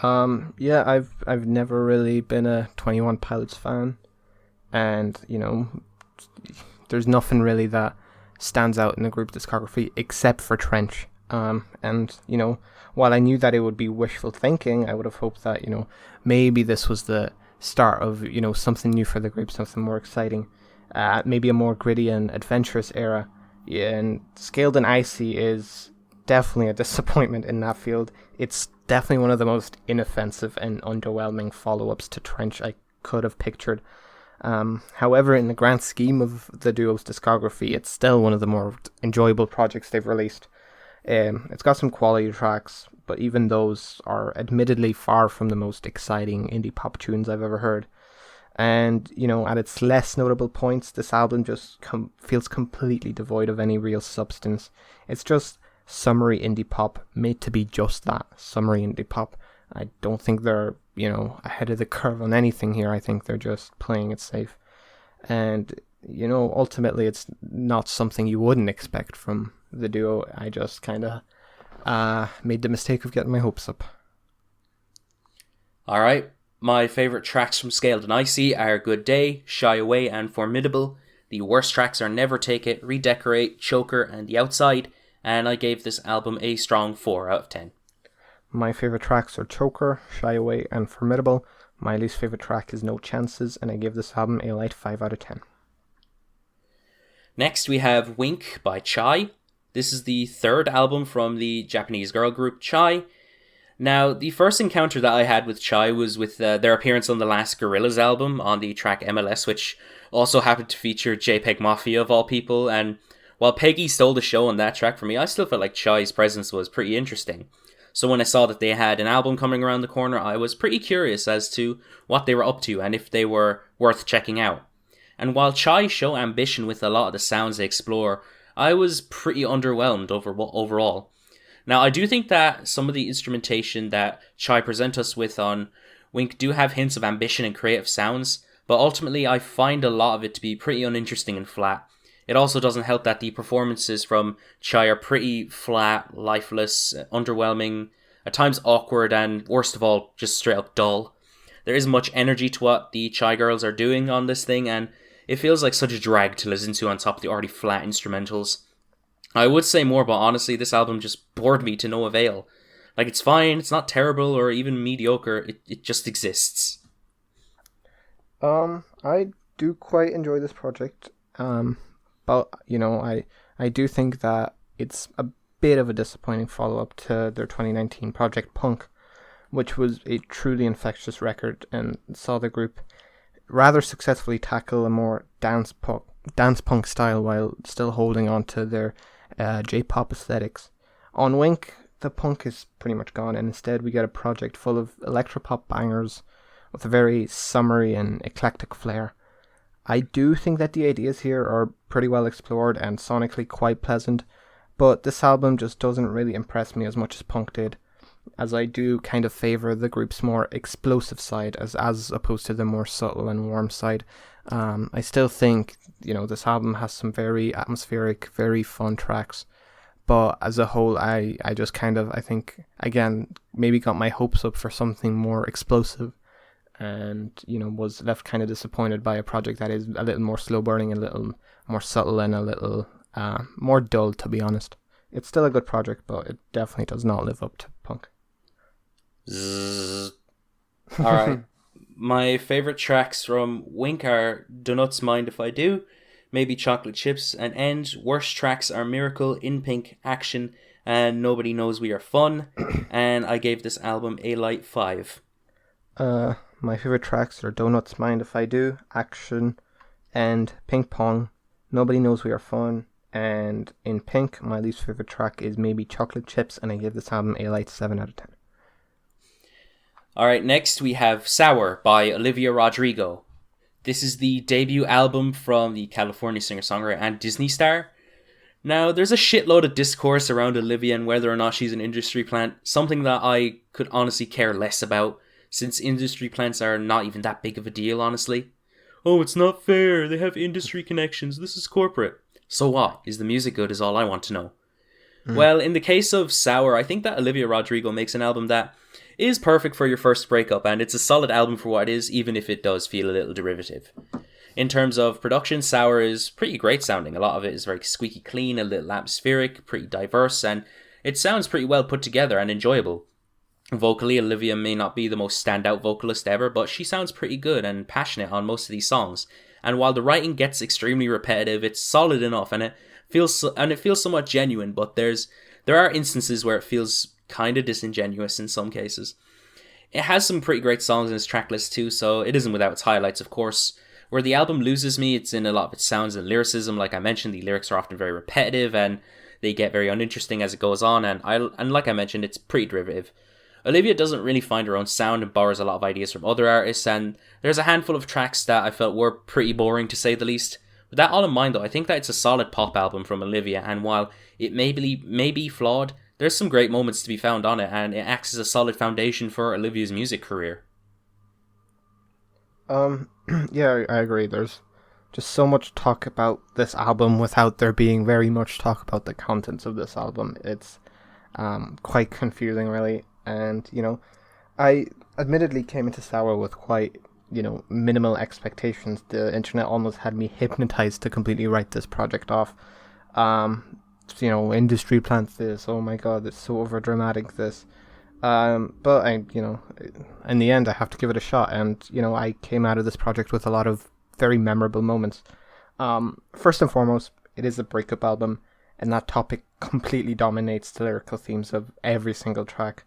Yeah, I've never really been a 21 Pilots fan, and there's nothing really that stands out in the group discography except for Trench. And while I knew that it would be wishful thinking, I would have hoped that maybe this was the start of something new for the group, something more exciting, maybe a more gritty and adventurous era. Yeah, and Scaled and Icy is definitely a disappointment in that field. It's definitely one of the most inoffensive and underwhelming follow-ups to Trench I could have pictured. However, in the grand scheme of the duo's discography, it's still one of the more enjoyable projects they've released. It's got some quality tracks, but even those are admittedly far from the most exciting indie pop tunes I've ever heard. And, at its less notable points, this album just feels completely devoid of any real substance. It's just summery indie pop made to be just that, summery indie pop. I don't think they're, ahead of the curve on anything here. I think they're just playing it safe. And, ultimately it's not something you wouldn't expect from the duo. I just kind of made the mistake of getting my hopes up. Alright, my favourite tracks from Scaled and Icy are Good Day, Shy Away and Formidable. The worst tracks are Never Take It, Redecorate, Choker and The Outside, and I gave this album a strong 4 out of 10. My favourite tracks are Choker, Shy Away and Formidable. My least favourite track is No Chances, and I give this album a light 5 out of 10. Next we have Wink by Chai. This is the third album from the Japanese girl group Chai. Now, the first encounter that I had with Chai was with their appearance on the last Gorillaz album on the track MLS, which also happened to feature JPEG Mafia of all people, and while Peggy stole the show on that track for me, I still felt like Chai's presence was pretty interesting. So when I saw that they had an album coming around the corner, I was pretty curious as to what they were up to and if they were worth checking out. And while Chai show ambition with a lot of the sounds they explore, I was pretty underwhelmed overall. Now, I do think that some of the instrumentation that Chai present us with on Wink do have hints of ambition and creative sounds, but ultimately I find a lot of it to be pretty uninteresting and flat. It also doesn't help that the performances from Chai are pretty flat, lifeless, underwhelming, at times awkward, and worst of all, just straight up dull. There isn't much energy to what the Chai girls are doing on this thing, and it feels like such a drag to listen to on top of the already flat instrumentals. I would say more, but honestly, this album just bored me to no avail. Like, it's fine, it's not terrible or even mediocre, it just exists. I do quite enjoy this project. But, I do think that it's a bit of a disappointing follow-up to their 2019 Project Punk, which was a truly infectious record and saw the group rather successfully tackle a more dance punk style while still holding on to their J-pop aesthetics. On Wink, the punk is pretty much gone, and instead we get a project full of electropop bangers with a very summery and eclectic flair. I do think that the ideas here are pretty well explored and sonically quite pleasant, but this album just doesn't really impress me as much as Punk did, as I do kind of favour the group's more explosive side as opposed to the more subtle and warm side. I still think, this album has some very atmospheric, very fun tracks, but as a whole, I just kind of, I think, again, maybe got my hopes up for something more explosive, and was left kind of disappointed by a project that is a little more slow burning, a little more subtle, and a little more dull, to be honest. It's still a good project, but it definitely does not live up to Punk. Alright, my favourite tracks from Wink are Donuts Mind If I Do, Maybe Chocolate Chips, and End. Worst tracks are Miracle, In Pink, Action, and Nobody Knows We Are Fun, and I gave this album a light 5. My favourite tracks are Donuts Mind If I Do, Action, and Ping Pong, Nobody Knows We Are Fun, and In Pink, my least favourite track is Maybe Chocolate Chips, and I give this album a light 7 out of 10. Alright, next we have Sour by Olivia Rodrigo. This is the debut album from the California singer-songwriter and Disney star. Now, there's a shitload of discourse around Olivia and whether or not she's an industry plant, something that I could honestly care less about, since industry plants are not even that big of a deal, honestly. Oh, it's not fair, they have industry connections, this is corporate. So what? Is the music good is all I want to know. Well, in the case of Sour, I think that Olivia Rodrigo makes an album that is perfect for your first breakup, and it's a solid album for what it is, even if it does feel a little derivative. In terms of production, Sour is pretty great sounding. A lot of it is very squeaky clean, a little atmospheric, pretty diverse, and it sounds pretty well put together and enjoyable. Vocally, Olivia may not be the most standout vocalist ever, but she sounds pretty good and passionate on most of these songs. And while the writing gets extremely repetitive, it's solid enough, and it feels somewhat genuine. But there are instances where it feels kind of disingenuous in some cases. It has some pretty great songs in its tracklist too, so it isn't without its highlights, of course. Where the album loses me, it's in a lot of its sounds and lyricism. Like I mentioned, the lyrics are often very repetitive and they get very uninteresting as it goes on. And like I mentioned, it's pretty derivative. Olivia doesn't really find her own sound and borrows a lot of ideas from other artists, and there's a handful of tracks that I felt were pretty boring to say the least. With that all in mind though, I think that it's a solid pop album from Olivia, and while it may be flawed, there's some great moments to be found on it, and it acts as a solid foundation for Olivia's music career. Yeah, I agree. There's just so much talk about this album without there being very much talk about the contents of this album. It's quite confusing, really. And, I admittedly came into Sour with quite, minimal expectations. The internet almost had me hypnotized to completely write this project off. Industry plants this, oh my god, it's so overdramatic, this. But in the end, I have to give it a shot. And, I came out of this project with a lot of very memorable moments. First and foremost, it is a breakup album, and that topic completely dominates the lyrical themes of every single track.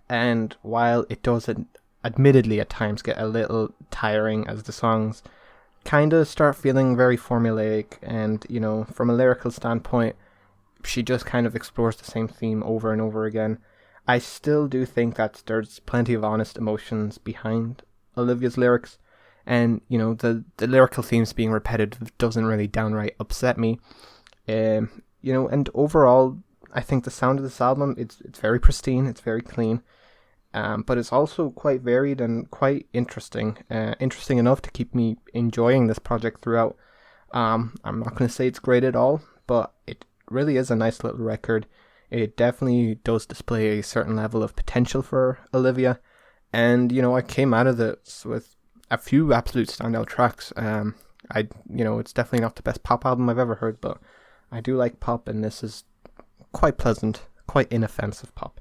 And while it does admittedly at times get a little tiring as the songs kind of start feeling very formulaic, and, from a lyrical standpoint, she just kind of explores the same theme over and over again, I still do think that there's plenty of honest emotions behind Olivia's lyrics. And, the lyrical themes being repetitive doesn't really downright upset me. And overall, I think the sound of this album, it's very pristine, it's very clean. But it's also quite varied and quite interesting. Interesting enough to keep me enjoying this project throughout. I'm not going to say it's great at all, but it really is a nice little record. It definitely does display a certain level of potential for Olivia. And, I came out of this with a few absolute standout tracks. It's definitely not the best pop album I've ever heard, but I do like pop, and this is quite pleasant, quite inoffensive pop.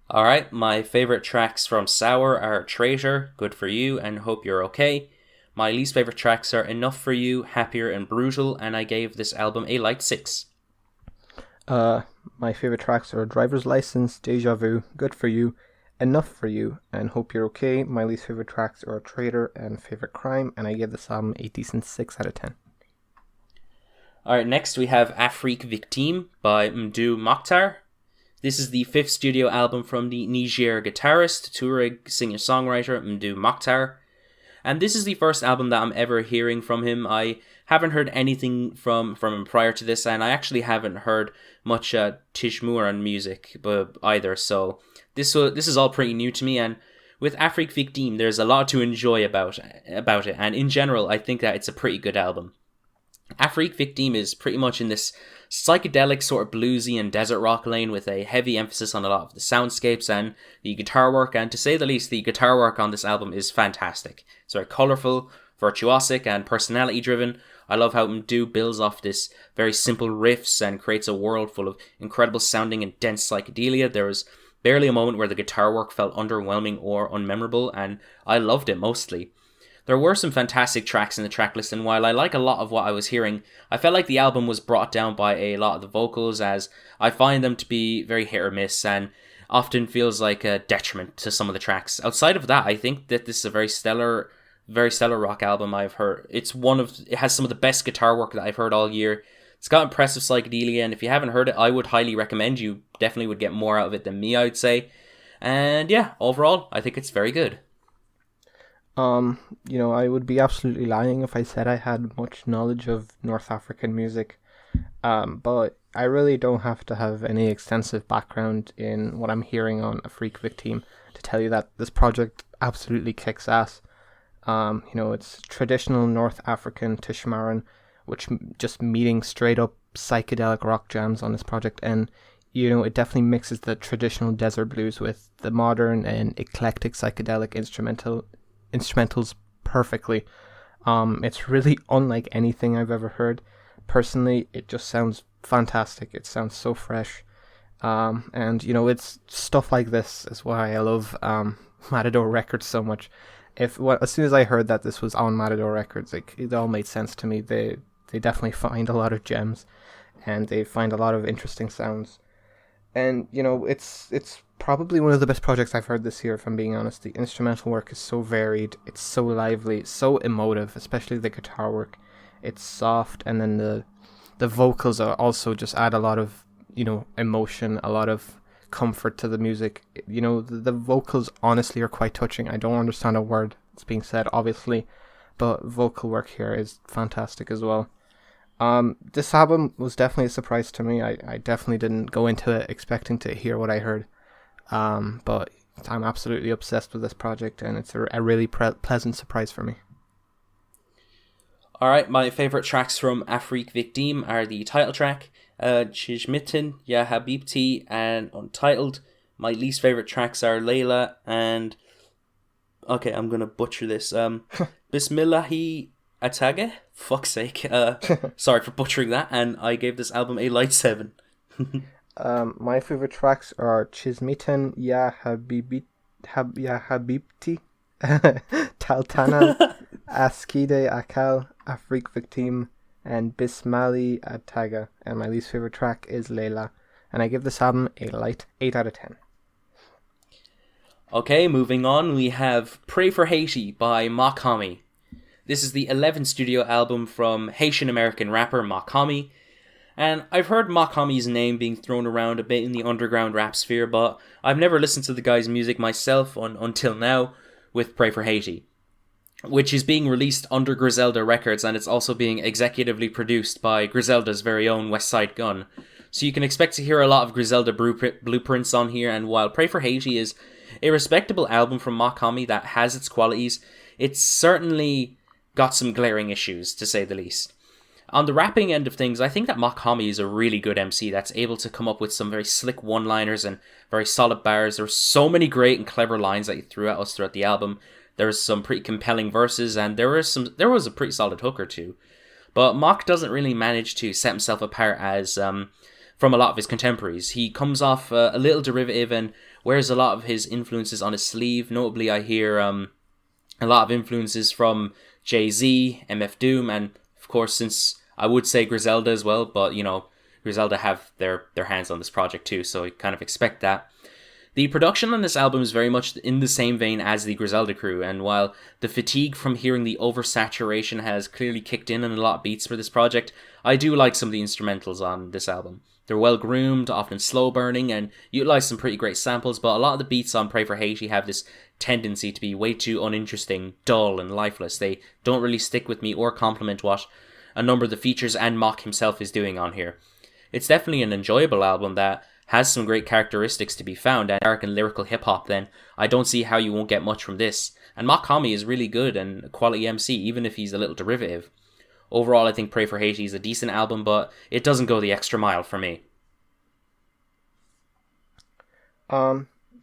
Alright, my favourite tracks from Sour are Traitor, Good For You, and Hope You're Okay. My least favourite tracks are Enough For You, Happier and Brutal, and I gave this album a light 6. My favourite tracks are Driver's License, Deja Vu, Good For You, Enough For You, and Hope You're Okay. My least favourite tracks are Traitor and Favourite Crime, and I gave this album a decent 6 out of 10. Alright, next we have Afrique Victime by Mdou Moctar. This is the 5th studio album from the Niger guitarist, Tuareg singer-songwriter Mdou Moctar. And this is the first album that I'm ever hearing from him. I haven't heard anything from him prior to this, and I actually haven't heard much Tishmouran music either, so this is all pretty new to me. And with Afrique Victime, there's a lot to enjoy about it, and in general, I think that it's a pretty good album. Afrique Victime is pretty much in this psychedelic sort of bluesy and desert rock lane with a heavy emphasis on a lot of the soundscapes and the guitar work, and to say the least, the guitar work on this album is fantastic. It's very colourful, virtuosic and personality driven. I love how Mdou builds off this very simple riffs and creates a world full of incredible sounding and dense psychedelia. There was barely a moment where the guitar work felt underwhelming or unmemorable, and I loved it mostly. There were some fantastic tracks in the tracklist, and while I like a lot of what I was hearing, I felt like the album was brought down by a lot of the vocals, as I find them to be very hit or miss and often feels like a detriment to some of the tracks. Outside of that, I think that this is a very stellar rock album I've heard. It has some of the best guitar work that I've heard all year. It's got impressive psychedelia, and if you haven't heard it, I would highly recommend you. Definitely would get more out of it than me, I'd say. And yeah, overall, I think it's very good. I would be absolutely lying if I said I had much knowledge of North African music, but I really don't have to have any extensive background in what I'm hearing on Afrique Victime to tell you that this project absolutely kicks ass. It's traditional North African Tishmouran, which just meeting straight up psychedelic rock jams on this project, and it definitely mixes the traditional desert blues with the modern and eclectic psychedelic instrumentals perfectly. It's really unlike anything I've ever heard. Personally, it just sounds fantastic. It sounds so fresh. And it's stuff like this is why I love Matador Records so much. As soon as I heard that this was on Matador Records, it all made sense to me. They definitely find a lot of gems, and they find a lot of interesting sounds. And it's probably one of the best projects I've heard this year, if I'm being honest. The instrumental work is so varied, it's so lively, so emotive, especially the guitar work. It's soft, and then the vocals are also just add a lot of emotion, a lot of comfort to the music. The vocals honestly are quite touching. I don't understand a word that's being said, obviously, but vocal work here is fantastic as well. This album was definitely a surprise to me. I definitely didn't go into it expecting to hear what I heard, but I'm absolutely obsessed with this project, and it's a really pleasant surprise for me. Alright, my favourite tracks from Afrique Victime are the title track, Chijmitten, Ya Habibti, and Untitled. My least favourite tracks are Layla and... Okay, I'm going to butcher this. Bismillahi Atage? Fuck's sake. Sorry for butchering that, and I gave this album a light 7. My favourite tracks are Chijmitten, Ya Habibti, Taltana, Askide Akal, Afrique Victime, and Bismali Ataga. And my least favourite track is Layla. And I give this album a light 8 out of 10. Okay, moving on, we have Pray for Haiti by Mach-Hommy. This is the 11th studio album from Haitian-American rapper Mach-Hommy. And I've heard Mach-Hommy's name being thrown around a bit in the underground rap sphere, but I've never listened to the guy's music myself until now with Pray for Haiti, which is being released under Griselda Records, and it's also being executively produced by Griselda's very own Westside Gunn. So you can expect to hear a lot of Griselda blueprints on here, and while Pray for Haiti is a respectable album from Mach-Hommy that has its qualities, it's certainly got some glaring issues, to say the least. On the rapping end of things, I think that Mach-Hommy is a really good MC that's able to come up with some very slick one-liners and very solid bars. There's so many great and clever lines that he threw at us throughout the album. There's some pretty compelling verses, and there was a pretty solid hook or two. But Mach doesn't really manage to set himself apart as from a lot of his contemporaries. He comes off a little derivative and wears a lot of his influences on his sleeve. Notably, I hear a lot of influences from Jay-Z, MF Doom, and of course, since I would say Griselda as well, but Griselda have their hands on this project too, so I kind of expect that. The production on this album is very much in the same vein as the Griselda crew, and while the fatigue from hearing the oversaturation has clearly kicked in a lot of beats for this project, I do like some of the instrumentals on this album. They're well groomed, often slow burning, and utilize some pretty great samples, but a lot of the beats on Pray for Haiti have this tendency to be way too uninteresting, dull, and lifeless. They don't really stick with me or complement what a number of the features and Mach himself is doing on here. It's definitely an enjoyable album that has some great characteristics to be found, and dark and lyrical hip-hop, then I don't see how you won't get much from this. And Mach-Hommy is really good and a quality MC, even if he's a little derivative. Overall, I think Pray for Haiti is a decent album, but it doesn't go the extra mile for me.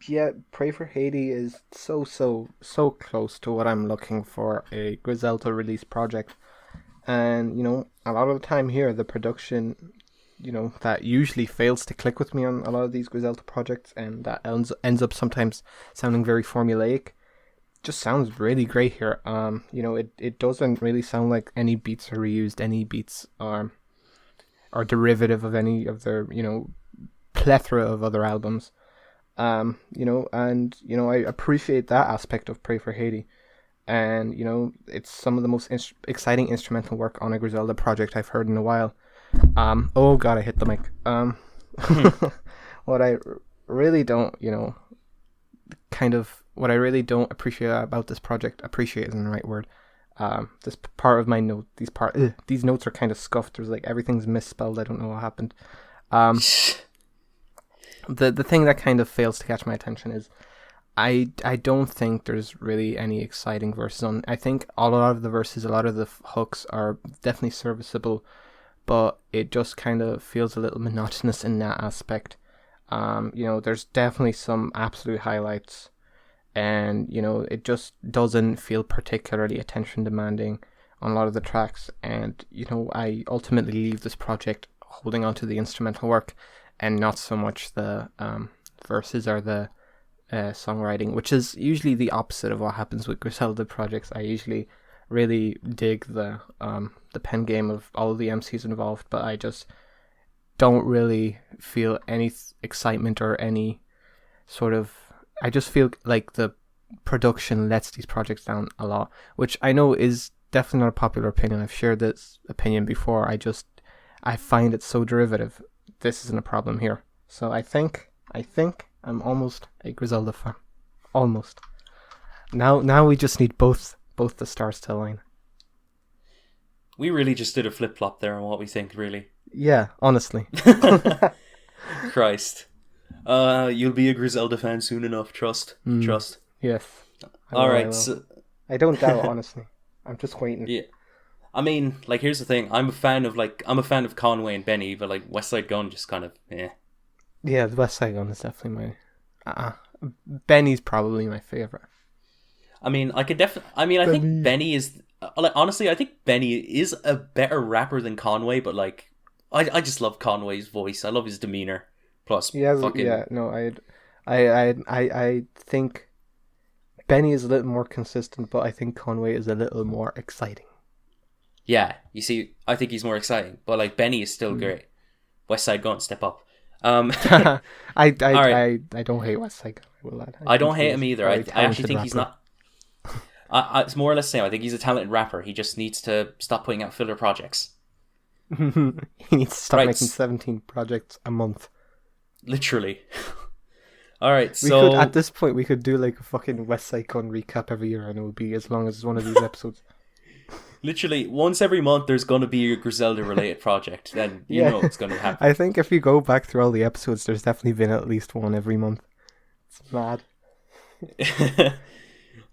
Yeah, Pray for Haiti is so close to what I'm looking for a Griselda release project. And, a lot of the time here, the production, that usually fails to click with me on a lot of these Griselda projects, and that ends up sometimes sounding very formulaic, just sounds really great here. It doesn't really sound like any beats are reused, any beats are derivative of any of their, plethora of other albums. I appreciate that aspect of Pray for Haiti. And, it's some of the most exciting instrumental work on a Griselda project I've heard in a while. Oh god, I hit the mic. What I really don't, what I really don't appreciate about this project, appreciate isn't the right word. This part of my note, these notes are kind of scuffed. There's everything's misspelled. I don't know what happened. The thing that kind of fails to catch my attention is I don't think there's really any exciting verses on. I think a lot of the verses, a lot of the hooks are definitely serviceable, but it just kind of feels a little monotonous in that aspect. There's definitely some absolute highlights, and it just doesn't feel particularly attention demanding on a lot of the tracks. And I ultimately leave this project holding on to the instrumental work and not so much the verses or the songwriting, which is usually the opposite of what happens with Griselda projects. I usually really dig the pen game of all of the MCs involved, but I just don't really feel any excitement or any sort of... I just feel like the production lets these projects down a lot, which I know is definitely not a popular opinion. I've shared this opinion before. I find it so derivative. This isn't a problem here. So I think I'm almost a Griselda fan. Almost. Now we just need both the stars to align. We really just did a flip-flop there on what we think, really. Yeah, honestly. Christ. You'll be a Griselda fan soon enough, trust. Trust. Yes. Alright, so... I don't doubt, honestly. I'm just waiting. Yeah. I mean, like, here's the thing. I'm a fan of Conway and Benny, but, like, West Side Gun just kind of, eh. Yeah, the West Side Gun is definitely my... Benny's probably my favourite. I mean, I think Benny is... Like, honestly, I think Benny is a better rapper than Conway, but, like, I just love Conway's voice. I love his demeanor. Plus, I think Benny is a little more consistent, but I think Conway is a little more exciting. Yeah, you see, I think he's more exciting, but, like, Benny is still great. West Side Gun, step up. I don't hate West Side Gun. I don't hate him either. I actually think he's not... it's more or less the same. I think he's a talented rapper. He just needs to stop putting out filler projects. He needs to stop making 17 projects a month. Literally. Alright, so... At this point, we could do like a fucking West Side Gun recap every year, and it would be as long as one of these episodes. Literally, once every month there's going to be a Griselda-related project. Then you know it's going to happen. I think if you go back through all the episodes, there's definitely been at least one every month. It's mad.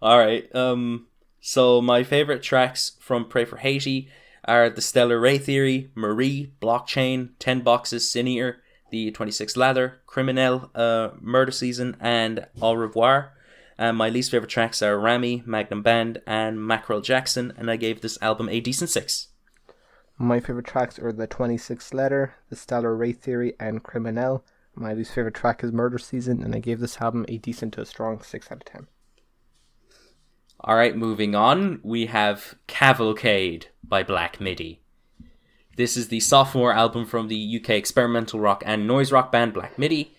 Alright, so my favorite tracks from Pray for Haiti are The Stellar Ray Theory, Marie, Blockchain, 10 Boxes, Sin Eater, The 26 Lather, Criminel, Murder Season, and Au Revoir. And my least favorite tracks are Rami, Magnum Band, and Mackerel Jackson, and I gave this album a decent 6. My favorite tracks are The 26 Letter, The Stellar Ray Theory, and Criminel. My least favorite track is Murder Season, and I gave this album a decent to a strong 6 out of 10. Alright, moving on, we have Cavalcade by Black Midi. This is the sophomore album from the UK experimental rock and noise rock band Black Midi.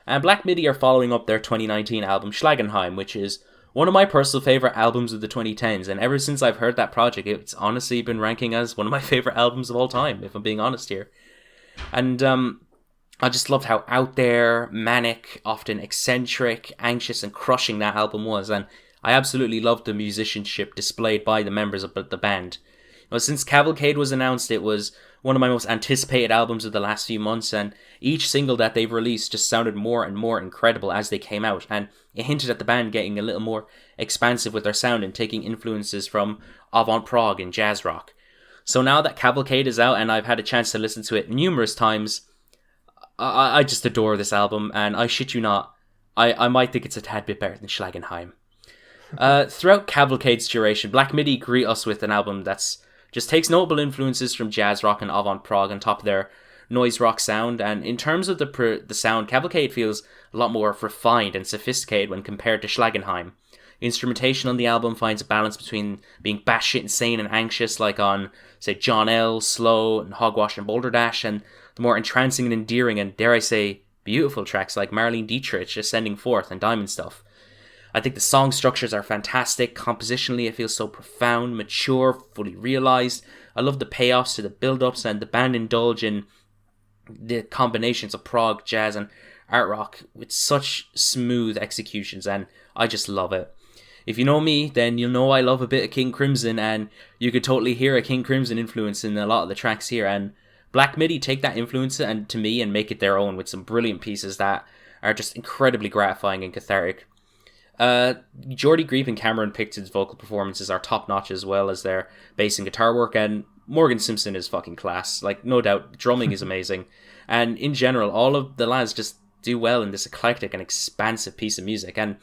And Black Midi are following up their 2019 album Schlagenheim, which is one of my personal favourite albums of the 2010s. And ever since I've heard that project, it's honestly been ranking as one of my favourite albums of all time, if I'm being honest here. And I just loved how out there, manic, often eccentric, anxious and crushing that album was. And I absolutely loved the musicianship displayed by the members of the band. Since Cavalcade was announced, it was one of my most anticipated albums of the last few months, and each single that they've released just sounded more and more incredible as they came out, and it hinted at the band getting a little more expansive with their sound and taking influences from avant-prog and jazz rock. So now that Cavalcade is out and I've had a chance to listen to it numerous times, I just adore this album, and I shit you not, I might think it's a tad bit better than Schlagenheim. Throughout Cavalcade's duration, Black Midi greet us with an album that's just takes notable influences from jazz rock and avant-prog on top of their noise rock sound, and in terms of the sound, Cavalcade feels a lot more refined and sophisticated when compared to Schlagenheim. Instrumentation on the album finds a balance between being batshit insane and anxious, like on, say, John L., Slow, and Hogwash and Boulder Dash, and the more entrancing and endearing and, dare I say, beautiful tracks like Marlene Dietrich, Ascending Forth, and Diamond Stuff. I think the song structures are fantastic. Compositionally, it feels so profound, mature, fully realised. I love the payoffs to the build-ups, and the band indulge in the combinations of prog, jazz, and art rock with such smooth executions, and I just love it. If you know me, then you'll know I love a bit of King Crimson, and you could totally hear a King Crimson influence in a lot of the tracks here, and Black Midi take that influence to me and make it their own with some brilliant pieces that are just incredibly gratifying and cathartic. Jordy Grieve and Cameron Picton's vocal performances are top notch, as well as their bass and guitar work, and Morgan Simpson is fucking class. Like, no doubt, drumming is amazing, and in general, all of the lads just do well in this eclectic and expansive piece of music. And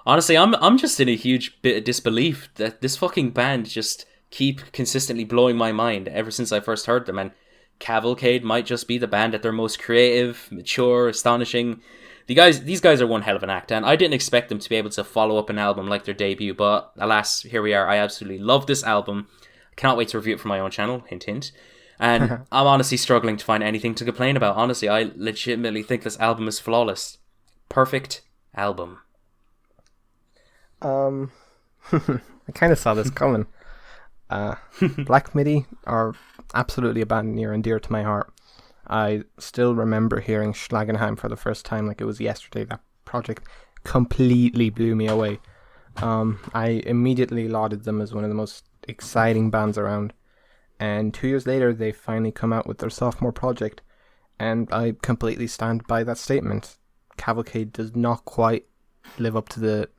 honestly, I'm just in a huge bit of disbelief that this fucking band just keep consistently blowing my mind ever since I first heard them. And Cavalcade might just be the band at their most creative, mature, astonishing. These guys are one hell of an act, and I didn't expect them to be able to follow up an album like their debut, but alas, here we are. I absolutely love this album. I cannot wait to review it for my own channel, hint hint. And I'm honestly struggling to find anything to complain about. Honestly, I legitimately think this album is flawless. Perfect album. I kind of saw this coming. Black Midi are absolutely a band near and dear to my heart. I still remember hearing Schlagenheim for the first time like it was yesterday. That project completely blew me away. I immediately lauded them as one of the most exciting bands around. And 2 years later, they finally come out with their sophomore project. And I completely stand by that statement. Cavalcade does not quite live up to the,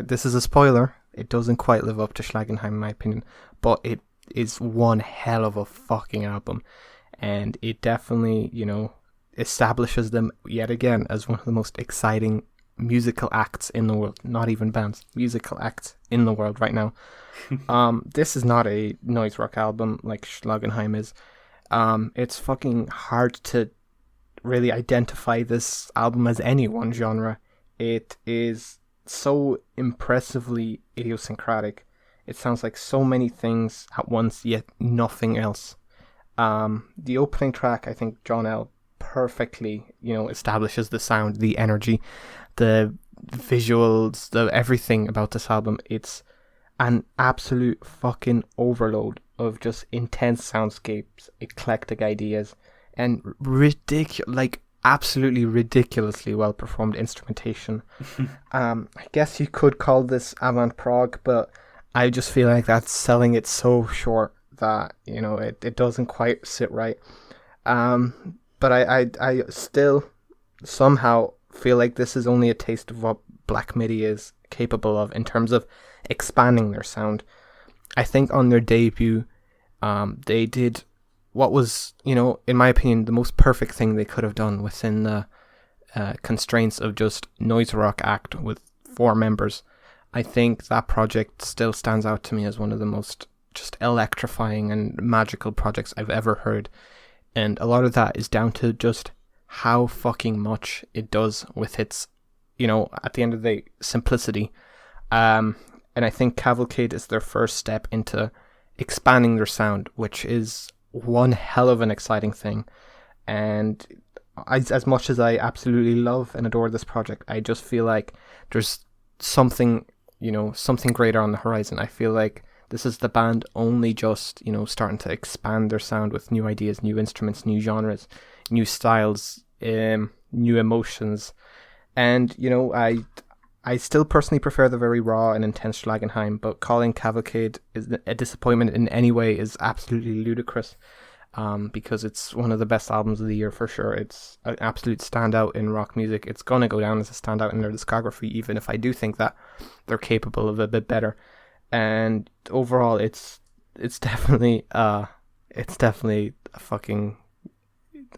this is a spoiler. It doesn't quite live up to Schlagenheim, in my opinion. But it is one hell of a fucking album. And it definitely, establishes them yet again as one of the most exciting musical acts in the world. Not even bands, musical acts in the world right now. This is not a noise rock album like Schlagenheim is. It's fucking hard to really identify this album as any one genre. It is so impressively idiosyncratic. It sounds like so many things at once, yet nothing else. The opening track, I think John L. perfectly, establishes the sound, the energy, the visuals, the everything about this album. It's an absolute fucking overload of just intense soundscapes, eclectic ideas, and absolutely ridiculously well performed instrumentation. I guess you could call this avant prog, but I just feel like that's selling it so short that it doesn't quite sit right. But I still somehow feel like this is only a taste of what Black Midi is capable of in terms of expanding their sound. I think on their debut, they did what was, in my opinion, the most perfect thing they could have done within the constraints of just noise rock act with 4 members. I think that project still stands out to me as one of the most just electrifying and magical projects I've ever heard. And a lot of that is down to just how fucking much it does with its, at the end of the day, simplicity. And I think Cavalcade is their first step into expanding their sound, which is one hell of an exciting thing. And as much as I absolutely love and adore this project, I just feel like there's something, something greater on the horizon. I feel like this is the band only just, starting to expand their sound with new ideas, new instruments, new genres, new styles, new emotions. And, I still personally prefer the very raw and intense Schlagenheim, but calling Cavalcade is a disappointment in any way is absolutely ludicrous, because it's one of the best albums of the year for sure. It's an absolute standout in rock music. It's going to go down as a standout in their discography, even if I do think that they're capable of a bit better. And overall, it's definitely a fucking,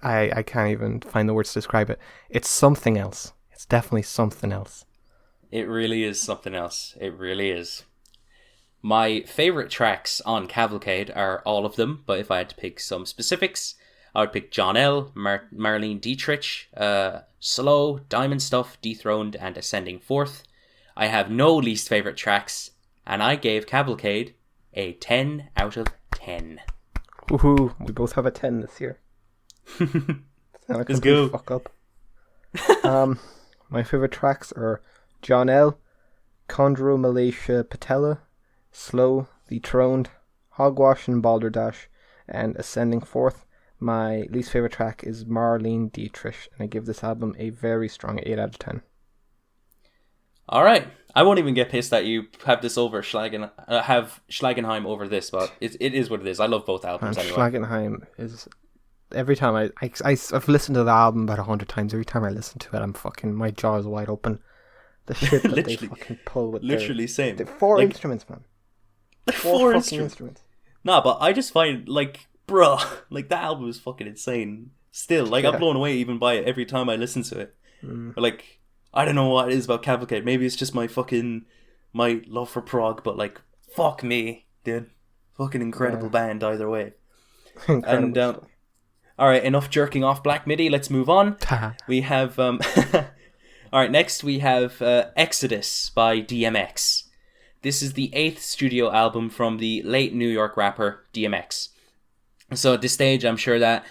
I can't even find the words to describe it. It's something else. It's definitely something else. It really is something else. It really is. My favourite tracks on Cavalcade are all of them, but if I had to pick some specifics, I would pick John L., Marlene Dietrich, Slow, Diamond Stuff, Dethroned, and Ascending Forth. I have no least favourite tracks, and I gave Cavalcade a 10 out of 10. Woohoo, we both have a 10 this year. Let's go. Fuck up. My favourite tracks are John L., Condro Malaysia Patella, Slow, Dethroned, Hogwash and Balderdash, and Ascending Forth. My least favourite track is Marlene Dietrich, and I give this album a very strong 8 out of 10. Alright, I won't even get pissed that you have this over have Schlagenheim over this, but it is what it is. I love both albums anyway. Schlagenheim is... Every time I've listened to the album about 100 times. Every time I listen to it, my jaw is wide open. The shit that they fucking pull with same. The 4 instruments, man. 4 instruments. Nah, but I just find, bruh, that album is fucking insane. Still, like, I'm blown away even by it every time I listen to it. Like, I don't know what it is about Cavalcade. Maybe it's just my love for prog, but, like, fuck me, dude. Fucking incredible band either way. Incredible stuff. Alright, enough jerking off Black MIDI, let's move on. We have, alright, next we have Exodus by DMX. This is the 8th studio album from the late New York rapper DMX. So at this stage, I'm sure that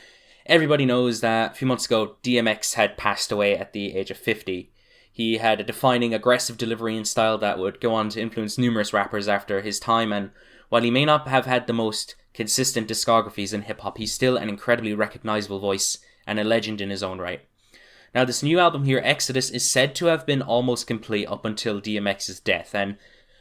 everybody knows that a few months ago, DMX had passed away at the age of 50. He had a defining aggressive delivery and style that would go on to influence numerous rappers after his time, and while he may not have had the most consistent discographies in hip-hop, he's still an incredibly recognizable voice and a legend in his own right. Now, this new album here, Exodus, is said to have been almost complete up until DMX's death, and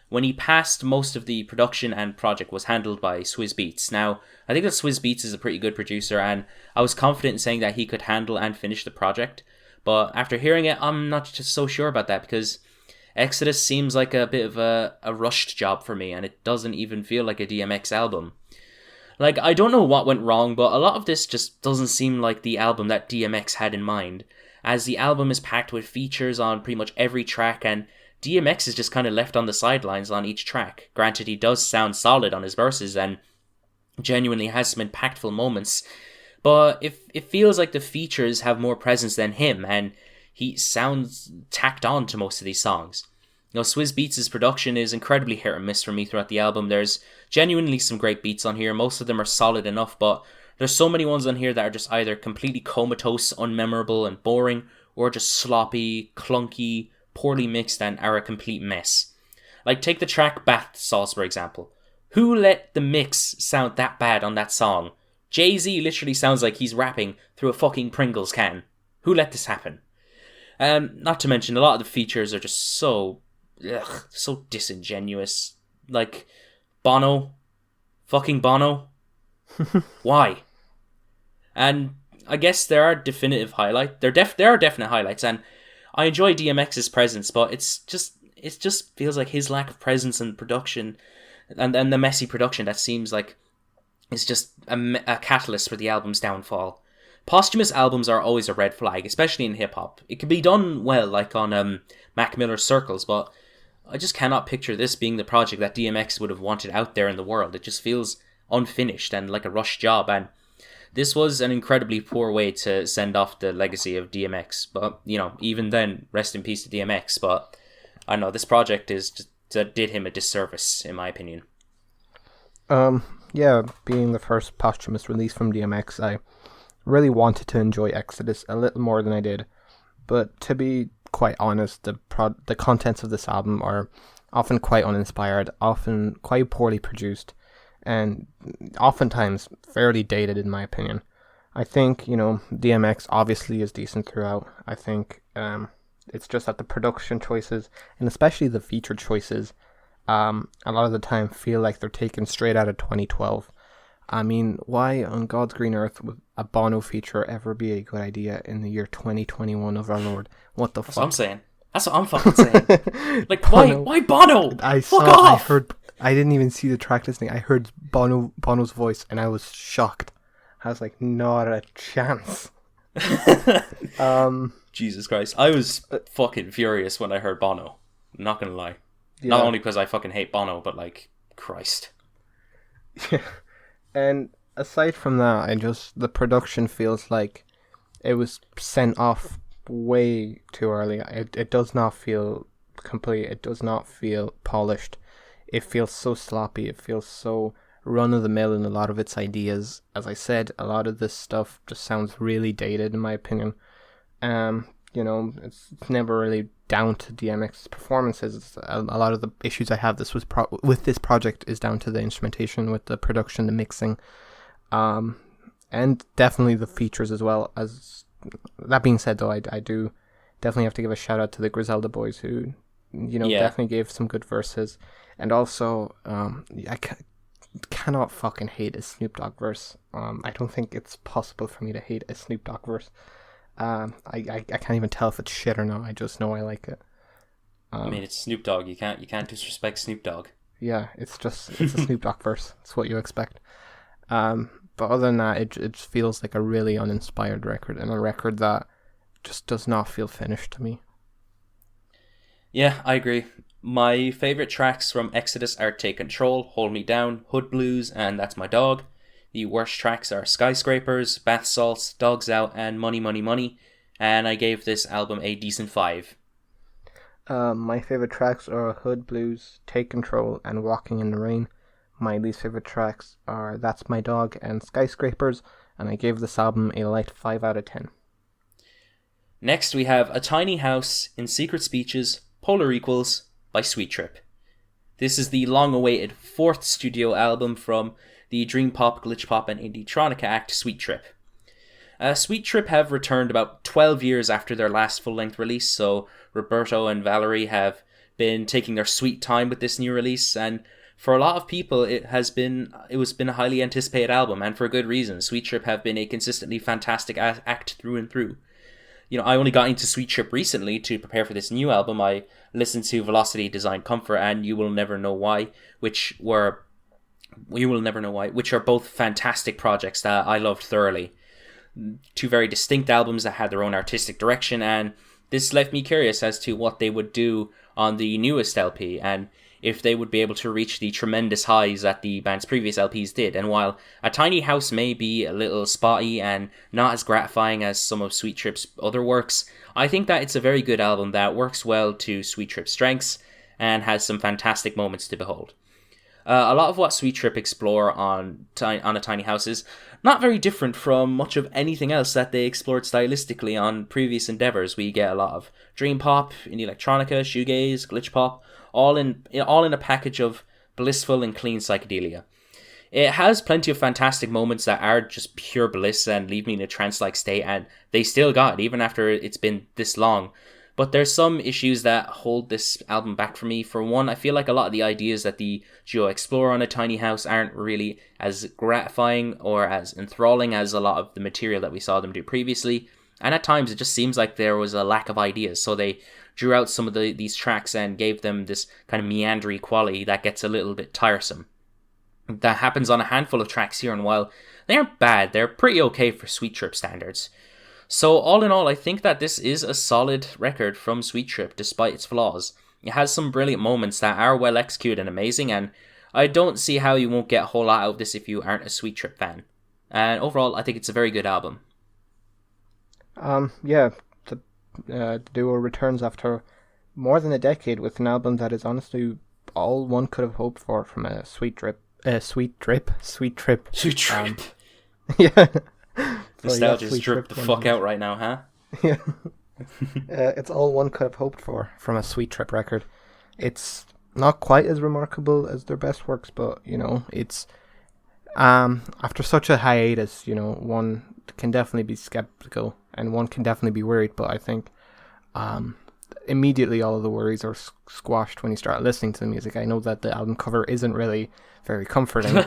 when he passed, most of the production and project was handled by Swizz Beatz. Now, I think that Swizz Beatz is a pretty good producer, and I was confident in saying that he could handle and finish the project, but after hearing it, I'm not just so sure about that, because Exodus seems like a bit of a rushed job for me, and it doesn't even feel like a DMX album. Like, I don't know what went wrong, but a lot of this just doesn't seem like the album that DMX had in mind, as the album is packed with features on pretty much every track, and DMX is just kind of left on the sidelines on each track. Granted, he does sound solid on his verses and genuinely has some impactful moments, but it feels like the features have more presence than him, and he sounds tacked on to most of these songs. You know, Swizz Beatz' production is incredibly hit or miss for me throughout the album. There's genuinely some great beats on here. Most of them are solid enough, but there's so many ones on here that are just either completely comatose, unmemorable, and boring, or just sloppy, clunky, poorly mixed, and are a complete mess. Like, take the track Bath Sauce, for example. Who let the mix sound that bad on that song? Jay-Z literally sounds like he's rapping through a fucking Pringles can. Who let this happen? Not to mention, a lot of the features are just so disingenuous. Like, Bono. Fucking Bono. Why? And I guess there are definitive highlights. There are definite highlights, and I enjoy DMX's presence, but it just feels like his lack of presence and production, and the messy production that seems like it's just a catalyst for the album's downfall. Posthumous albums are always a red flag, especially in hip-hop. It can be done well, like on Mac Miller's Circles, but I just cannot picture this being the project that DMX would have wanted out there in the world. It just feels unfinished and like a rushed job, and this was an incredibly poor way to send off the legacy of DMX. But, you know, even then, rest in peace to DMX. But I know this project did him a disservice, in my opinion. Yeah, being the first posthumous release from DMX, I really wanted to enjoy Exodus a little more than I did. But to be quite honest, the contents of this album are often quite uninspired, often quite poorly produced, and oftentimes fairly dated, in my opinion. I think, you know, DMX obviously is decent throughout. I think it's just that the production choices, and especially the feature choices, a lot of the time feel like they're taken straight out of 2012. I mean, why on God's green earth would a Bono feature ever be a good idea in the year 2021 of our Lord? What the fuck? That's what I'm saying. That's what I'm fucking saying. Like, Bono, why Bono? Fuck off! I didn't even see the track listing. I heard Bono's voice and I was shocked. I was like, not a chance. Jesus Christ. I was fucking furious when I heard Bono. I'm not gonna lie. Yeah. Not only because I fucking hate Bono, but like, Christ. Yeah. And aside from that, the production feels like it was sent off way too early. It does not feel complete. It does not feel polished. It feels so sloppy. It feels so run-of-the-mill in a lot of its ideas. As I said, a lot of this stuff just sounds really dated, in my opinion. You know, it's never really down to DMX's performances. A lot of the issues I have with this project is down to the instrumentation, with the production, the mixing, and definitely the features as well. As that being said, though, I do definitely have to give a shout out to the Griselda boys, who, you know, definitely gave some good verses. And also, I cannot fucking hate a Snoop Dogg verse. I don't think it's possible for me to hate a Snoop Dogg verse. I can't even tell if it's shit or not. I just know I like it. I mean, it's Snoop Dogg. You can't disrespect Snoop Dogg. Yeah, it's a Snoop Dogg verse. It's what you expect. But But other than that, it feels like a really uninspired record, and a record that just does not feel finished to me. Yeah, I agree. My favourite tracks from Exodus are Take Control, Hold Me Down, Hood Blues, and That's My Dog. The worst tracks are Skyscrapers, Bath Salts, Dogs Out, and Money Money Money. And I gave this album a decent 5. My favourite tracks are Hood Blues, Take Control, and Walking in the Rain. My least favourite tracks are That's My Dog and Skyscrapers, and I gave this album a light 5 out of 10. Next we have A Tiny House in Secret Speeches, Polar Equals by Sweet Trip. This is the long-awaited 4th studio album from the dream pop, glitch pop, and indie-tronica act Sweet Trip. Sweet Trip have returned about 12 years after their last full-length release, so Roberto and Valerie have been taking their sweet time with this new release, and for a lot of people it has been a highly anticipated album, and for a good reason. Sweet Trip have been a consistently fantastic act through and through. You know, I only got into Sweet Trip recently to prepare for this new album. I listened to Velocity, Design, Comfort, and You Will Never Know Why, which are both fantastic projects that I loved thoroughly. 2 very distinct albums that had their own artistic direction, and this left me curious as to what they would do on the newest LP, and if they would be able to reach the tremendous highs that the band's previous LPs did. And while A Tiny House may be a little spotty and not as gratifying as some of Sweet Trip's other works, I think that it's a very good album that works well to Sweet Trip's strengths and has some fantastic moments to behold. A lot of what Sweet Trip explore on A Tiny House is not very different from much of anything else that they explored stylistically on previous endeavors. We get a lot of dream pop, indie electronica, shoegaze, glitch pop, all in a package of blissful and clean psychedelia. It has plenty of fantastic moments that are just pure bliss and leave me in a trance-like state, and they still got it even after it's been this long. But there's some issues that hold this album back for me. For one, I feel like a lot of the ideas that the duo explore on A Tiny House aren't really as gratifying or as enthralling as a lot of the material that we saw them do previously. And at times it just seems like there was a lack of ideas. So they drew out some of these tracks and gave them this kind of meandering quality that gets a little bit tiresome. That happens on a handful of tracks here, and while they aren't bad, they're pretty okay for Sweet Trip standards. So all in all, I think that this is a solid record from Sweet Trip despite its flaws. It has some brilliant moments that are well executed and amazing, and I don't see how you won't get a whole lot out of this if you aren't a Sweet Trip fan. And overall, I think it's a very good album. The duo returns after more than a decade with an album that is honestly all one could have hoped for from a Sweet Trip. Sweet Trip. Yeah. Nostalgia's dripped the fuck out right now, huh? Yeah. It's all one could have hoped for from a Sweet Trip record. It's not quite as remarkable as their best works, but, you know, it's... after such a hiatus, you know, one can definitely be skeptical and one can definitely be worried, but I think immediately all of the worries are squashed when you start listening to the music. I know that the album cover isn't really very comforting.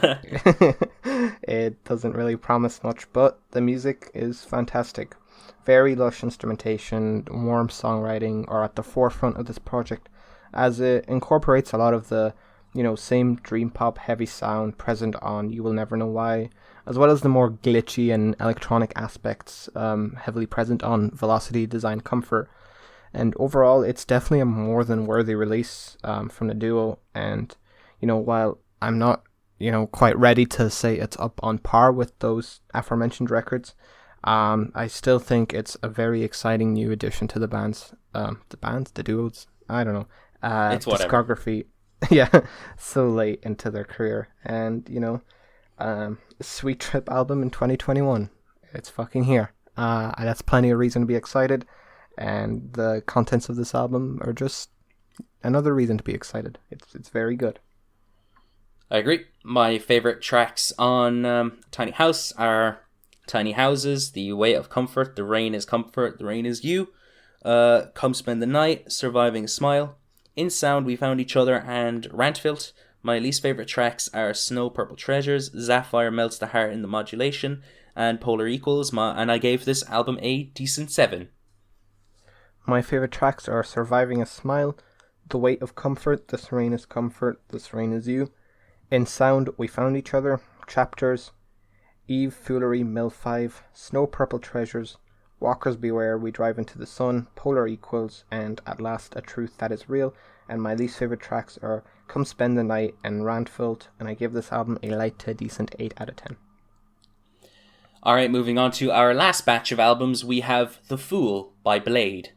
It doesn't really promise much, but the music is fantastic. Very lush instrumentation, warm songwriting are at the forefront of this project, as it incorporates a lot of the, you know, same dream pop heavy sound present on You Will Never Know Why, as well as the more glitchy and electronic aspects heavily present on Velocity, Design, Comfort. And overall, it's definitely a more than worthy release from the duo. And, you know, while I'm not, you know, quite ready to say it's up on par with those aforementioned records, I still think it's a very exciting new addition to the duos, I don't know, discography. Yeah, so late into their career. And, you know, Sweet Trip album in 2021. It's fucking here. That's plenty of reason to be excited. And the contents of this album are just another reason to be excited. It's very good. I agree. My favorite tracks on Tiny House are Tiny Houses, The Way of Comfort, The Rain is Comfort, The Rain is You, Come Spend the Night, Surviving a Smile, In Sound We Found Each Other, and Rantfilt. My least favorite tracks are Snow Purple Treasures, Sapphire Melts the Heart in the Modulation, and Polar Equals, and I gave this album a decent 7. My favorite tracks are Surviving a Smile, The Weight of Comfort, This Rain is Comfort, This Rain is You, In Sound We Found Each Other, Chapters, Eve Foolery Mill 5, Snow Purple Treasures, Walkers Beware, We Drive Into the Sun, Polar Equals, and At Last A Truth That Is Real. And my least favourite tracks are Come Spend the Night and Randfult, and I give this album a light to decent 8 out of 10. Alright, moving on to our last batch of albums, we have The Fool by Bladee.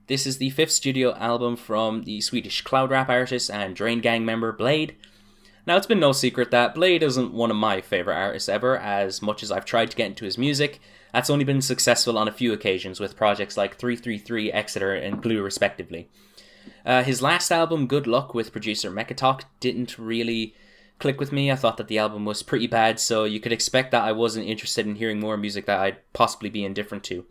This is the 5th studio album from the Swedish cloud rap artist and Drain Gang member Bladee. Now, it's been no secret that Bladee isn't one of my favourite artists ever. As much as I've tried to get into his music, that's only been successful on a few occasions with projects like 333, Exeter and Glue respectively. His last album, Good Luck, with producer MickyT, didn't really click with me. I thought that the album was pretty bad, so you could expect that I wasn't interested in hearing more music that I'd possibly be indifferent to.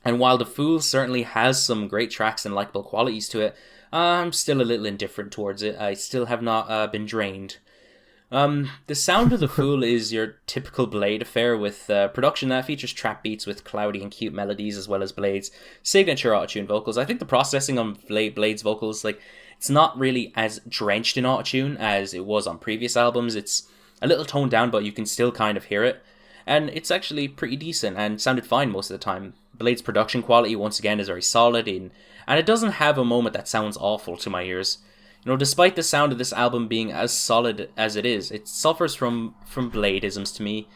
And while The Fool certainly has some great tracks and likable qualities to it, I'm still a little indifferent towards it. I still have not been drained. The sound of The Fool is your typical Bladee affair with production that features trap beats with cloudy and cute melodies as well as Blade's signature autotune vocals. I think the processing on Blade's vocals, it's not really as drenched in autotune as it was on previous albums. It's a little toned down, but you can still kind of hear it. And it's actually pretty decent and sounded fine most of the time. Blade's production quality, once again, is very solid, and it doesn't have a moment that sounds awful to my ears. Despite the sound of this album being as solid as it is, it suffers from Bladeisms to me.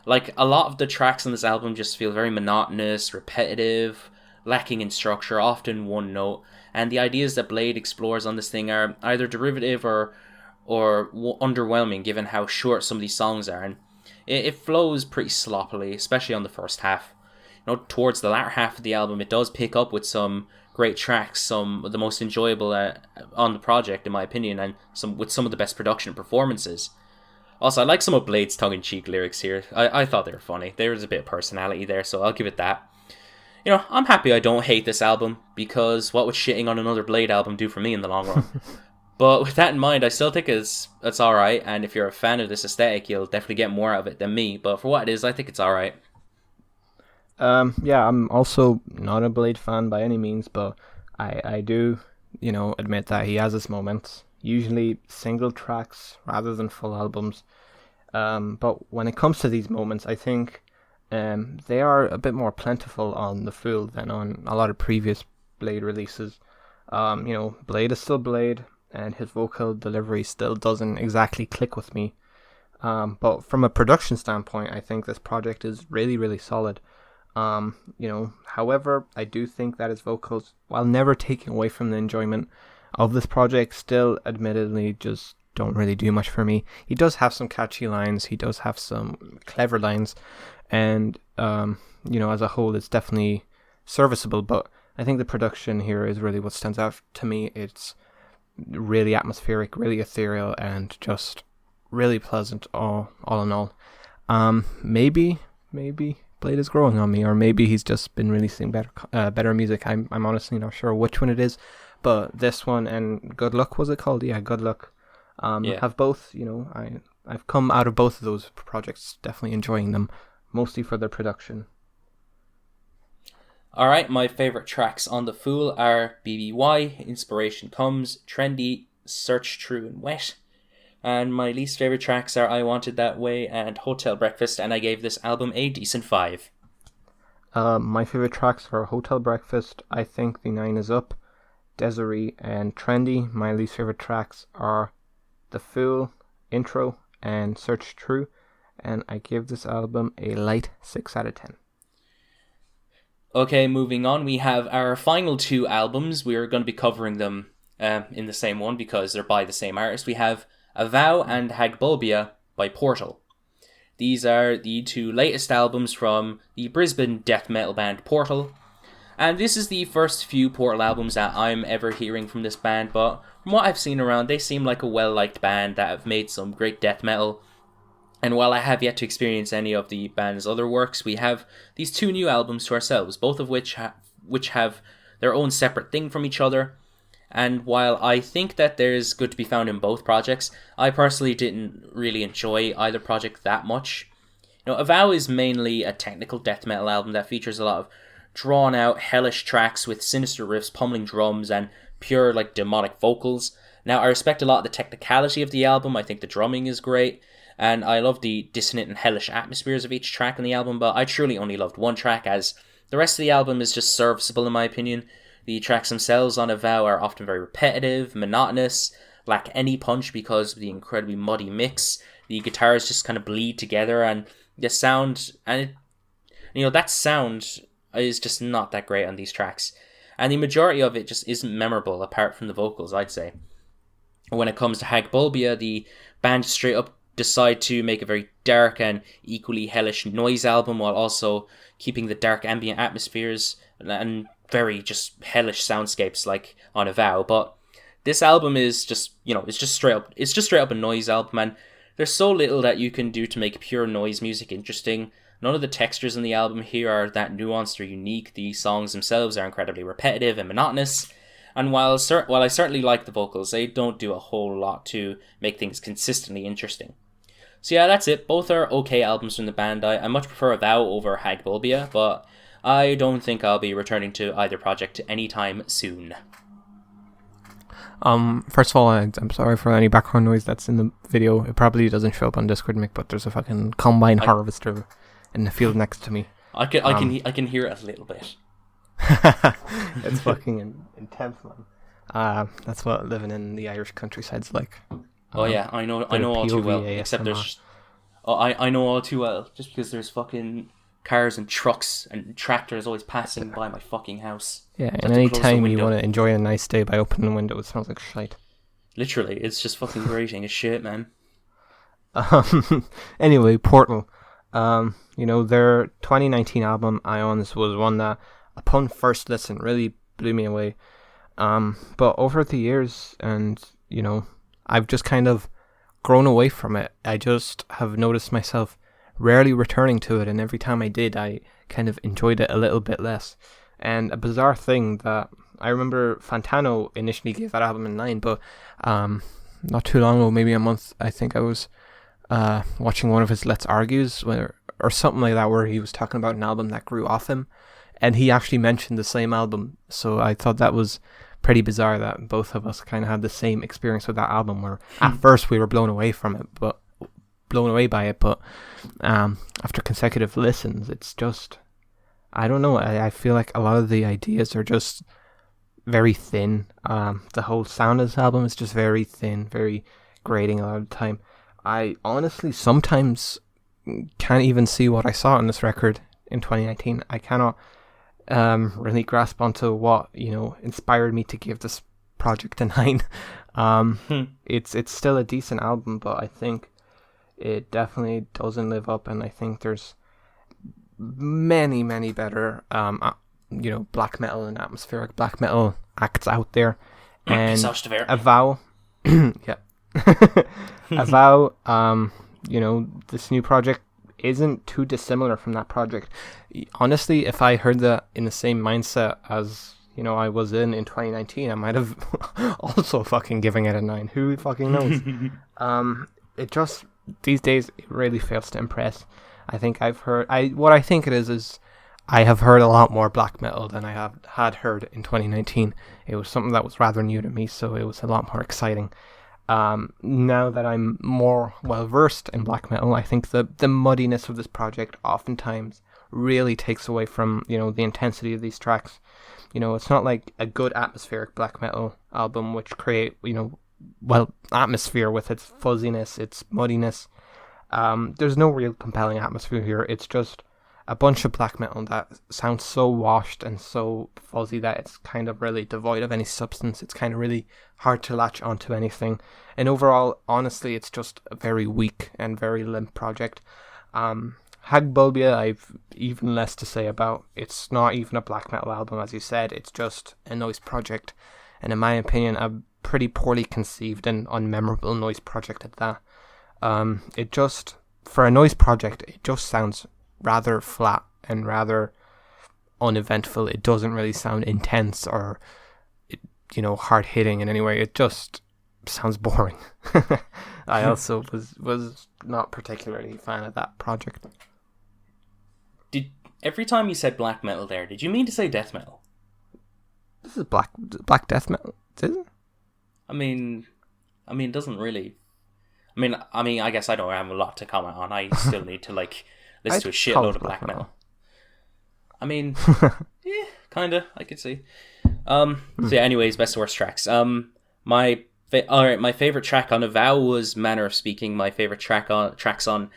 A lot of the tracks on this album just feel very monotonous, repetitive, lacking in structure, often one note, and the ideas that Bladee explores on this thing are either derivative or underwhelming given how short some of these songs are, and it flows pretty sloppily, especially on the first half. Towards the latter half of the album, it does pick up with some great tracks, some of the most enjoyable on the project, in my opinion, and some of the best production and performances. Also, I like some of Blade's tongue-in-cheek lyrics here. I thought they were funny. There was a bit of personality there, so I'll give it that. I'm happy I don't hate this album, because what would shitting on another Bladee album do for me in the long run? But with that in mind, I still think it's alright, and if you're a fan of this aesthetic, you'll definitely get more out of it than me, but for what it is, I think it's alright. Yeah, I'm also not a Bladee fan by any means, but I do, admit that he has his moments, usually single tracks rather than full albums. But when it comes to these moments, I think they are a bit more plentiful on The Fool than on a lot of previous Bladee releases. Bladee is still Bladee, and his vocal delivery still doesn't exactly click with me. But from a production standpoint, I think this project is really, really solid. However, I do think that his vocals, while never taking away from the enjoyment of this project, still admittedly just don't really do much for me. He does have some catchy lines, he does have some clever lines, and as a whole it's definitely serviceable, but I think the production here is really what stands out to me. It's really atmospheric, really ethereal, and just really pleasant all in all. Maybe Bladee is growing on me, or maybe he's just been releasing better music. I'm honestly not sure which one it is, but this one and Good Luck, was it called? Yeah, Good Luck. Have both, I've come out of both of those projects definitely enjoying them, mostly for their production. Alright, my favourite tracks on The Fool are BBY, Inspiration Comes, Trendy, Search True and Wet. And my least favourite tracks are I Want It That Way and Hotel Breakfast, and I gave this album a decent 5. My favourite tracks are Hotel Breakfast, I Think the Nine Is Up, Desiree, and Trendy. My least favourite tracks are The Fool, Intro, and Search True, and I give this album a light 6 out of 10. Okay, moving on, we have our final two albums. We're going to be covering them in the same one because they're by the same artist. We have AVOW and Hagbulbia by Portal. These are the two latest albums from the Brisbane death metal band Portal. And this is the first few Portal albums that I'm ever hearing from this band, but from what I've seen around, they seem like a well-liked band that have made some great death metal. And while I have yet to experience any of the band's other works, we have these two new albums to ourselves, both of which have their own separate thing from each other. And while I think that there's good to be found in both projects, I personally didn't really enjoy either project that much. AVOW is mainly a technical death metal album that features a lot of drawn out, hellish tracks with sinister riffs, pummeling drums, and pure, demonic vocals. Now, I respect a lot of the technicality of the album. I think the drumming is great. and I love the dissonant and hellish atmospheres of each track on the album, but I truly only loved one track, as the rest of the album is just serviceable in my opinion. The tracks themselves on AVOW are often very repetitive, monotonous, lack any punch because of the incredibly muddy mix. The guitars just kind of bleed together, and the sound, and that sound is just not that great on these tracks. And the majority of it just isn't memorable apart from the vocals, I'd say. When it comes to Hagbulbia, the band straight up decide to make a very dark and equally hellish noise album while also keeping the dark ambient atmospheres and very just hellish soundscapes like on AVOW. But this album is just, it's just straight up a noise album, and there's so little that you can do to make pure noise music interesting. None of the textures in the album here are that nuanced or unique. The songs themselves are incredibly repetitive and monotonous. And while I certainly like the vocals, they don't do a whole lot to make things consistently interesting. So yeah, that's it. Both are okay albums from the band. I much prefer AVOW over Hagbulbia, but I don't think I'll be returning to either project anytime soon. First of all, I'm sorry for any background noise that's in the video. It probably doesn't show up on Discord, Mick, but there's a fucking combine harvester in the field next to me. I can hear it a little bit. It's fucking intense, man. That's what living in the Irish countryside's like. Oh yeah, I know all too well. Except there's, I know all too well. Just because there's fucking cars and trucks and tractors always passing by my fucking house. Yeah, and any time you want to enjoy a nice day by opening the window, it smells like shite. Literally, it's just fucking grating as shit, man. Anyway, Portal. Their 2019 album Ions was one that, upon first listen, really blew me away. But over the years, and I've just kind of grown away from it. I just have noticed myself rarely returning to it, and every time I did, I kind of enjoyed it a little bit less. And a bizarre thing that I remember, Fantano initially gave that album a 9, but not too long ago, maybe a month, I think I was watching one of his Let's Argues or something like that, where he was talking about an album that grew off him, and he actually mentioned the same album. So I thought that was pretty bizarre that both of us kind of had the same experience with that album, where at first we were blown away by it, but after consecutive listens, it's just, I don't know, I feel like a lot of the ideas are just very thin. The whole sound of this album is just very thin, very grating a lot of the time. I honestly sometimes can't even see what I saw on this record in 2019. I cannot really grasp onto what inspired me to give this project a 9. It's still a decent album, but I think it definitely doesn't live up, and I think there's many better black metal and atmospheric black metal acts out there. And AVOW yeah AVOW, this new project isn't too dissimilar from that project. Honestly, if I heard that in the same mindset as I was in 2019, I might have also fucking giving it a 9. Who fucking knows? It just, these days, it really fails to impress. I think what I think it is I have heard a lot more black metal than I had heard in 2019. It was something that was rather new to me, so it was a lot more exciting. Now that I'm more well versed in black metal, I think the muddiness of this project oftentimes really takes away from the intensity of these tracks. It's not like a good atmospheric black metal album which create atmosphere with its fuzziness, its muddiness. There's no real compelling atmosphere here. It's just a bunch of black metal that sounds so washed and so fuzzy that it's kind of really devoid of any substance. It's kind of really hard to latch onto anything. And overall, honestly, it's just a very weak and very limp project. Hagbulbia, I've even less to say about. It's not even a black metal album, as you said. It's just a noise project. And in my opinion, a pretty poorly conceived and unmemorable noise project at that. It just, for a noise project, it just sounds rather flat and rather uneventful. It doesn't really sound intense or hard hitting in any way. It just sounds boring. I also was not particularly a fan of that project. Every time you said black metal there, did you mean to say death metal? This is black death metal, is it? I mean, it doesn't really. I guess I don't have a lot to comment on. I still need to listen to a shitload of black metal. I mean, yeah, kinda. I could see. So yeah. Anyways, best and worst tracks. My favorite track on AVOW was Manner of Speaking. My favorite tracks on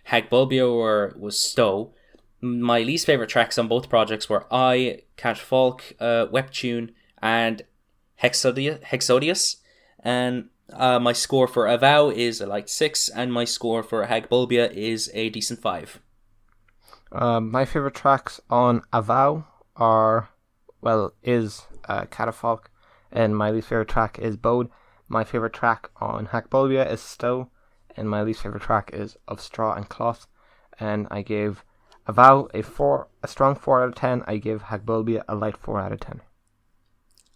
Hagbulbia was Stowe. My least favorite tracks on both projects were Catafalque, Webtune, and Hexodius. And my score for AVOW is a light 6, and my score for Hagbulbia is a decent 5. My favorite tracks on AVOW is Catafalque, and my least favorite track is Bode. My favorite track on Hagbulbia is Stowe, and my least favorite track is Of Straw and Cloth. And I gave AVOW a strong 4 out of 10. I give Hagbulbia a light 4 out of 10.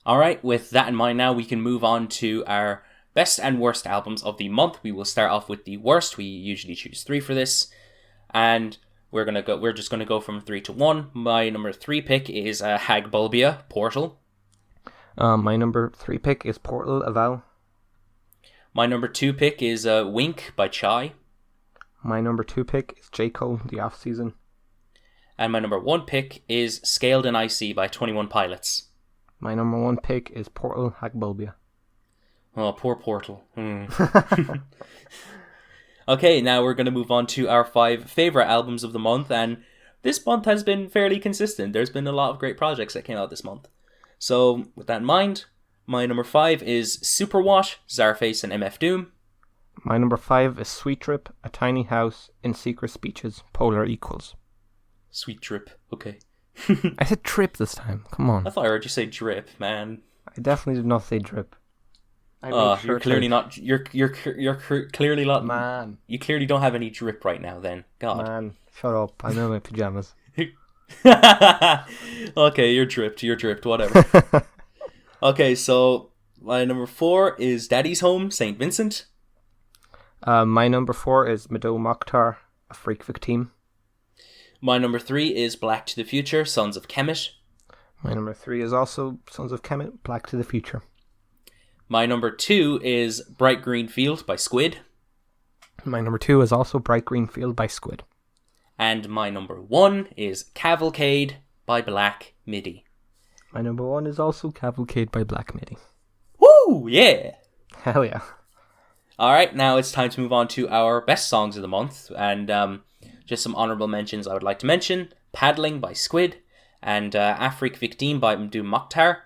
Alright, with that in mind now, we can move on to our best and worst albums of the month. We will start off with the worst. We usually choose 3 for this. And we're just gonna go from 3 to 1. My number 3 pick is Hagbulbia, Portal. My number 3 pick is Portal, AVOW. My number 2 pick is Wink by Chai. My number 2 pick is J. Cole, The Off Season. And my number 1 pick is Scaled and Icy by 21 Pilots. My number 1 pick is Portal, Hagbulbia. Oh, poor Portal. Okay, now we're going to move on to our 5 favourite albums of the month, and this month has been fairly consistent. There's been a lot of great projects that came out this month. So, with that in mind, my number 5 is Superwash, CZARFACE, and MF Doom. My number 5 is Sweet Trip, A Tiny House, In Secret Speeches, Polar Equals. Sweet Trip, okay. I said trip this time, come on. I thought I heard you say drip, man. I definitely did not say drip. You're clearly not. You're clearly not. Man, you clearly don't have any drip right now. Then, God. Man, shut up. I'm in my pajamas. Okay, you're dripped. Whatever. Okay, so my number 4 is Daddy's Home, Saint Vincent. My number 4 is Mdou Moctar, Afrique Victime. My number 3 is Black to the Future, Sons of Kemet. My number 3 is also Sons of Kemet, Black to the Future. My number 2 is Bright Green Field by Squid. My number 2 is also Bright Green Field by Squid. And my number 1 is Cavalcade by Black Midi. My number 1 is also Cavalcade by Black Midi. Woo! Yeah! Hell yeah. Alright, now it's time to move on to our best songs of the month. And just some honourable mentions I would like to mention. Paddling by Squid. And Afrique Victime by Mdou Moctar.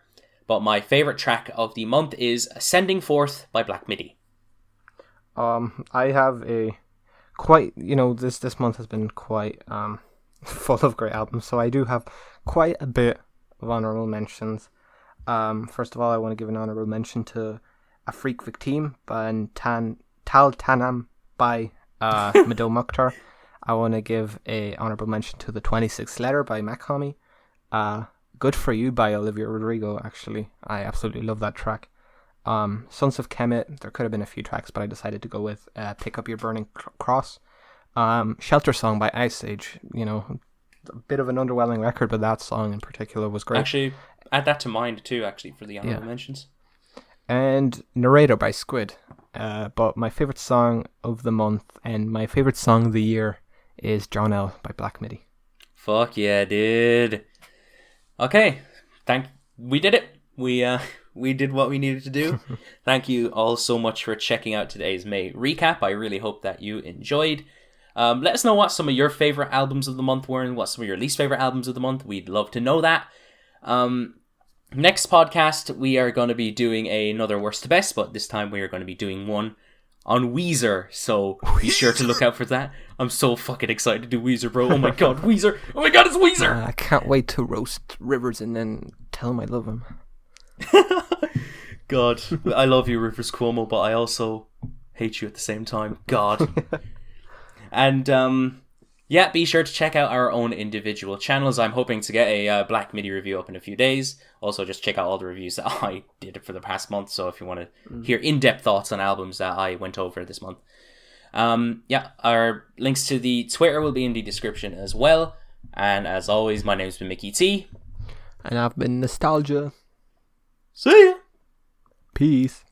But my favourite track of the month is Ascending Forth by Black Midi. I have this month has been quite full of great albums, so I do have quite a bit of honourable mentions. First of all, I want to give an honourable mention to Afrique Victime and Tal Tanam by Mdou Moctar. I want to give a honourable mention to The 26th Letter by Mach-Hommy. Good For You by Olivia Rodrigo, actually. I absolutely love that track. Sons of Kemet, there could have been a few tracks, but I decided to go with Pick Up Your Burning Cross. Shelter Song by Iceage, a bit of an underwhelming record, but that song in particular was great. Actually, add that to mind too, actually, for the honorable mentions. And Narrator by Squid. But my favourite song of the month and my favourite song of the year is John L. by Black Midi. Fuck yeah, dude. Okay, we did it. We did what we needed to do. Thank you all so much for checking out today's May recap. I really hope that you enjoyed. Let us know what some of your favourite albums of the month were and what some of your least favourite albums of the month. We'd love to know that. Next podcast, we are going to be doing another worst to best, but this time we are going to be doing one on Weezer, so be sure to look out for that. I'm so fucking excited to do Weezer, bro. Oh my god, Weezer! Oh my god, it's Weezer! I can't wait to roast Rivers and then tell him I love him. God, I love you, Rivers Cuomo, but I also hate you at the same time. God. And, yeah, be sure to check out our own individual channels. I'm hoping to get a Black Midi review up in a few days. Also, just check out all the reviews that I did for the past month. So if you want to hear in-depth thoughts on albums that I went over this month. Yeah, our links to the Twitter will be in the description as well. And as always, my name's been MickyT. And I've been Nostalgia. See ya! Peace.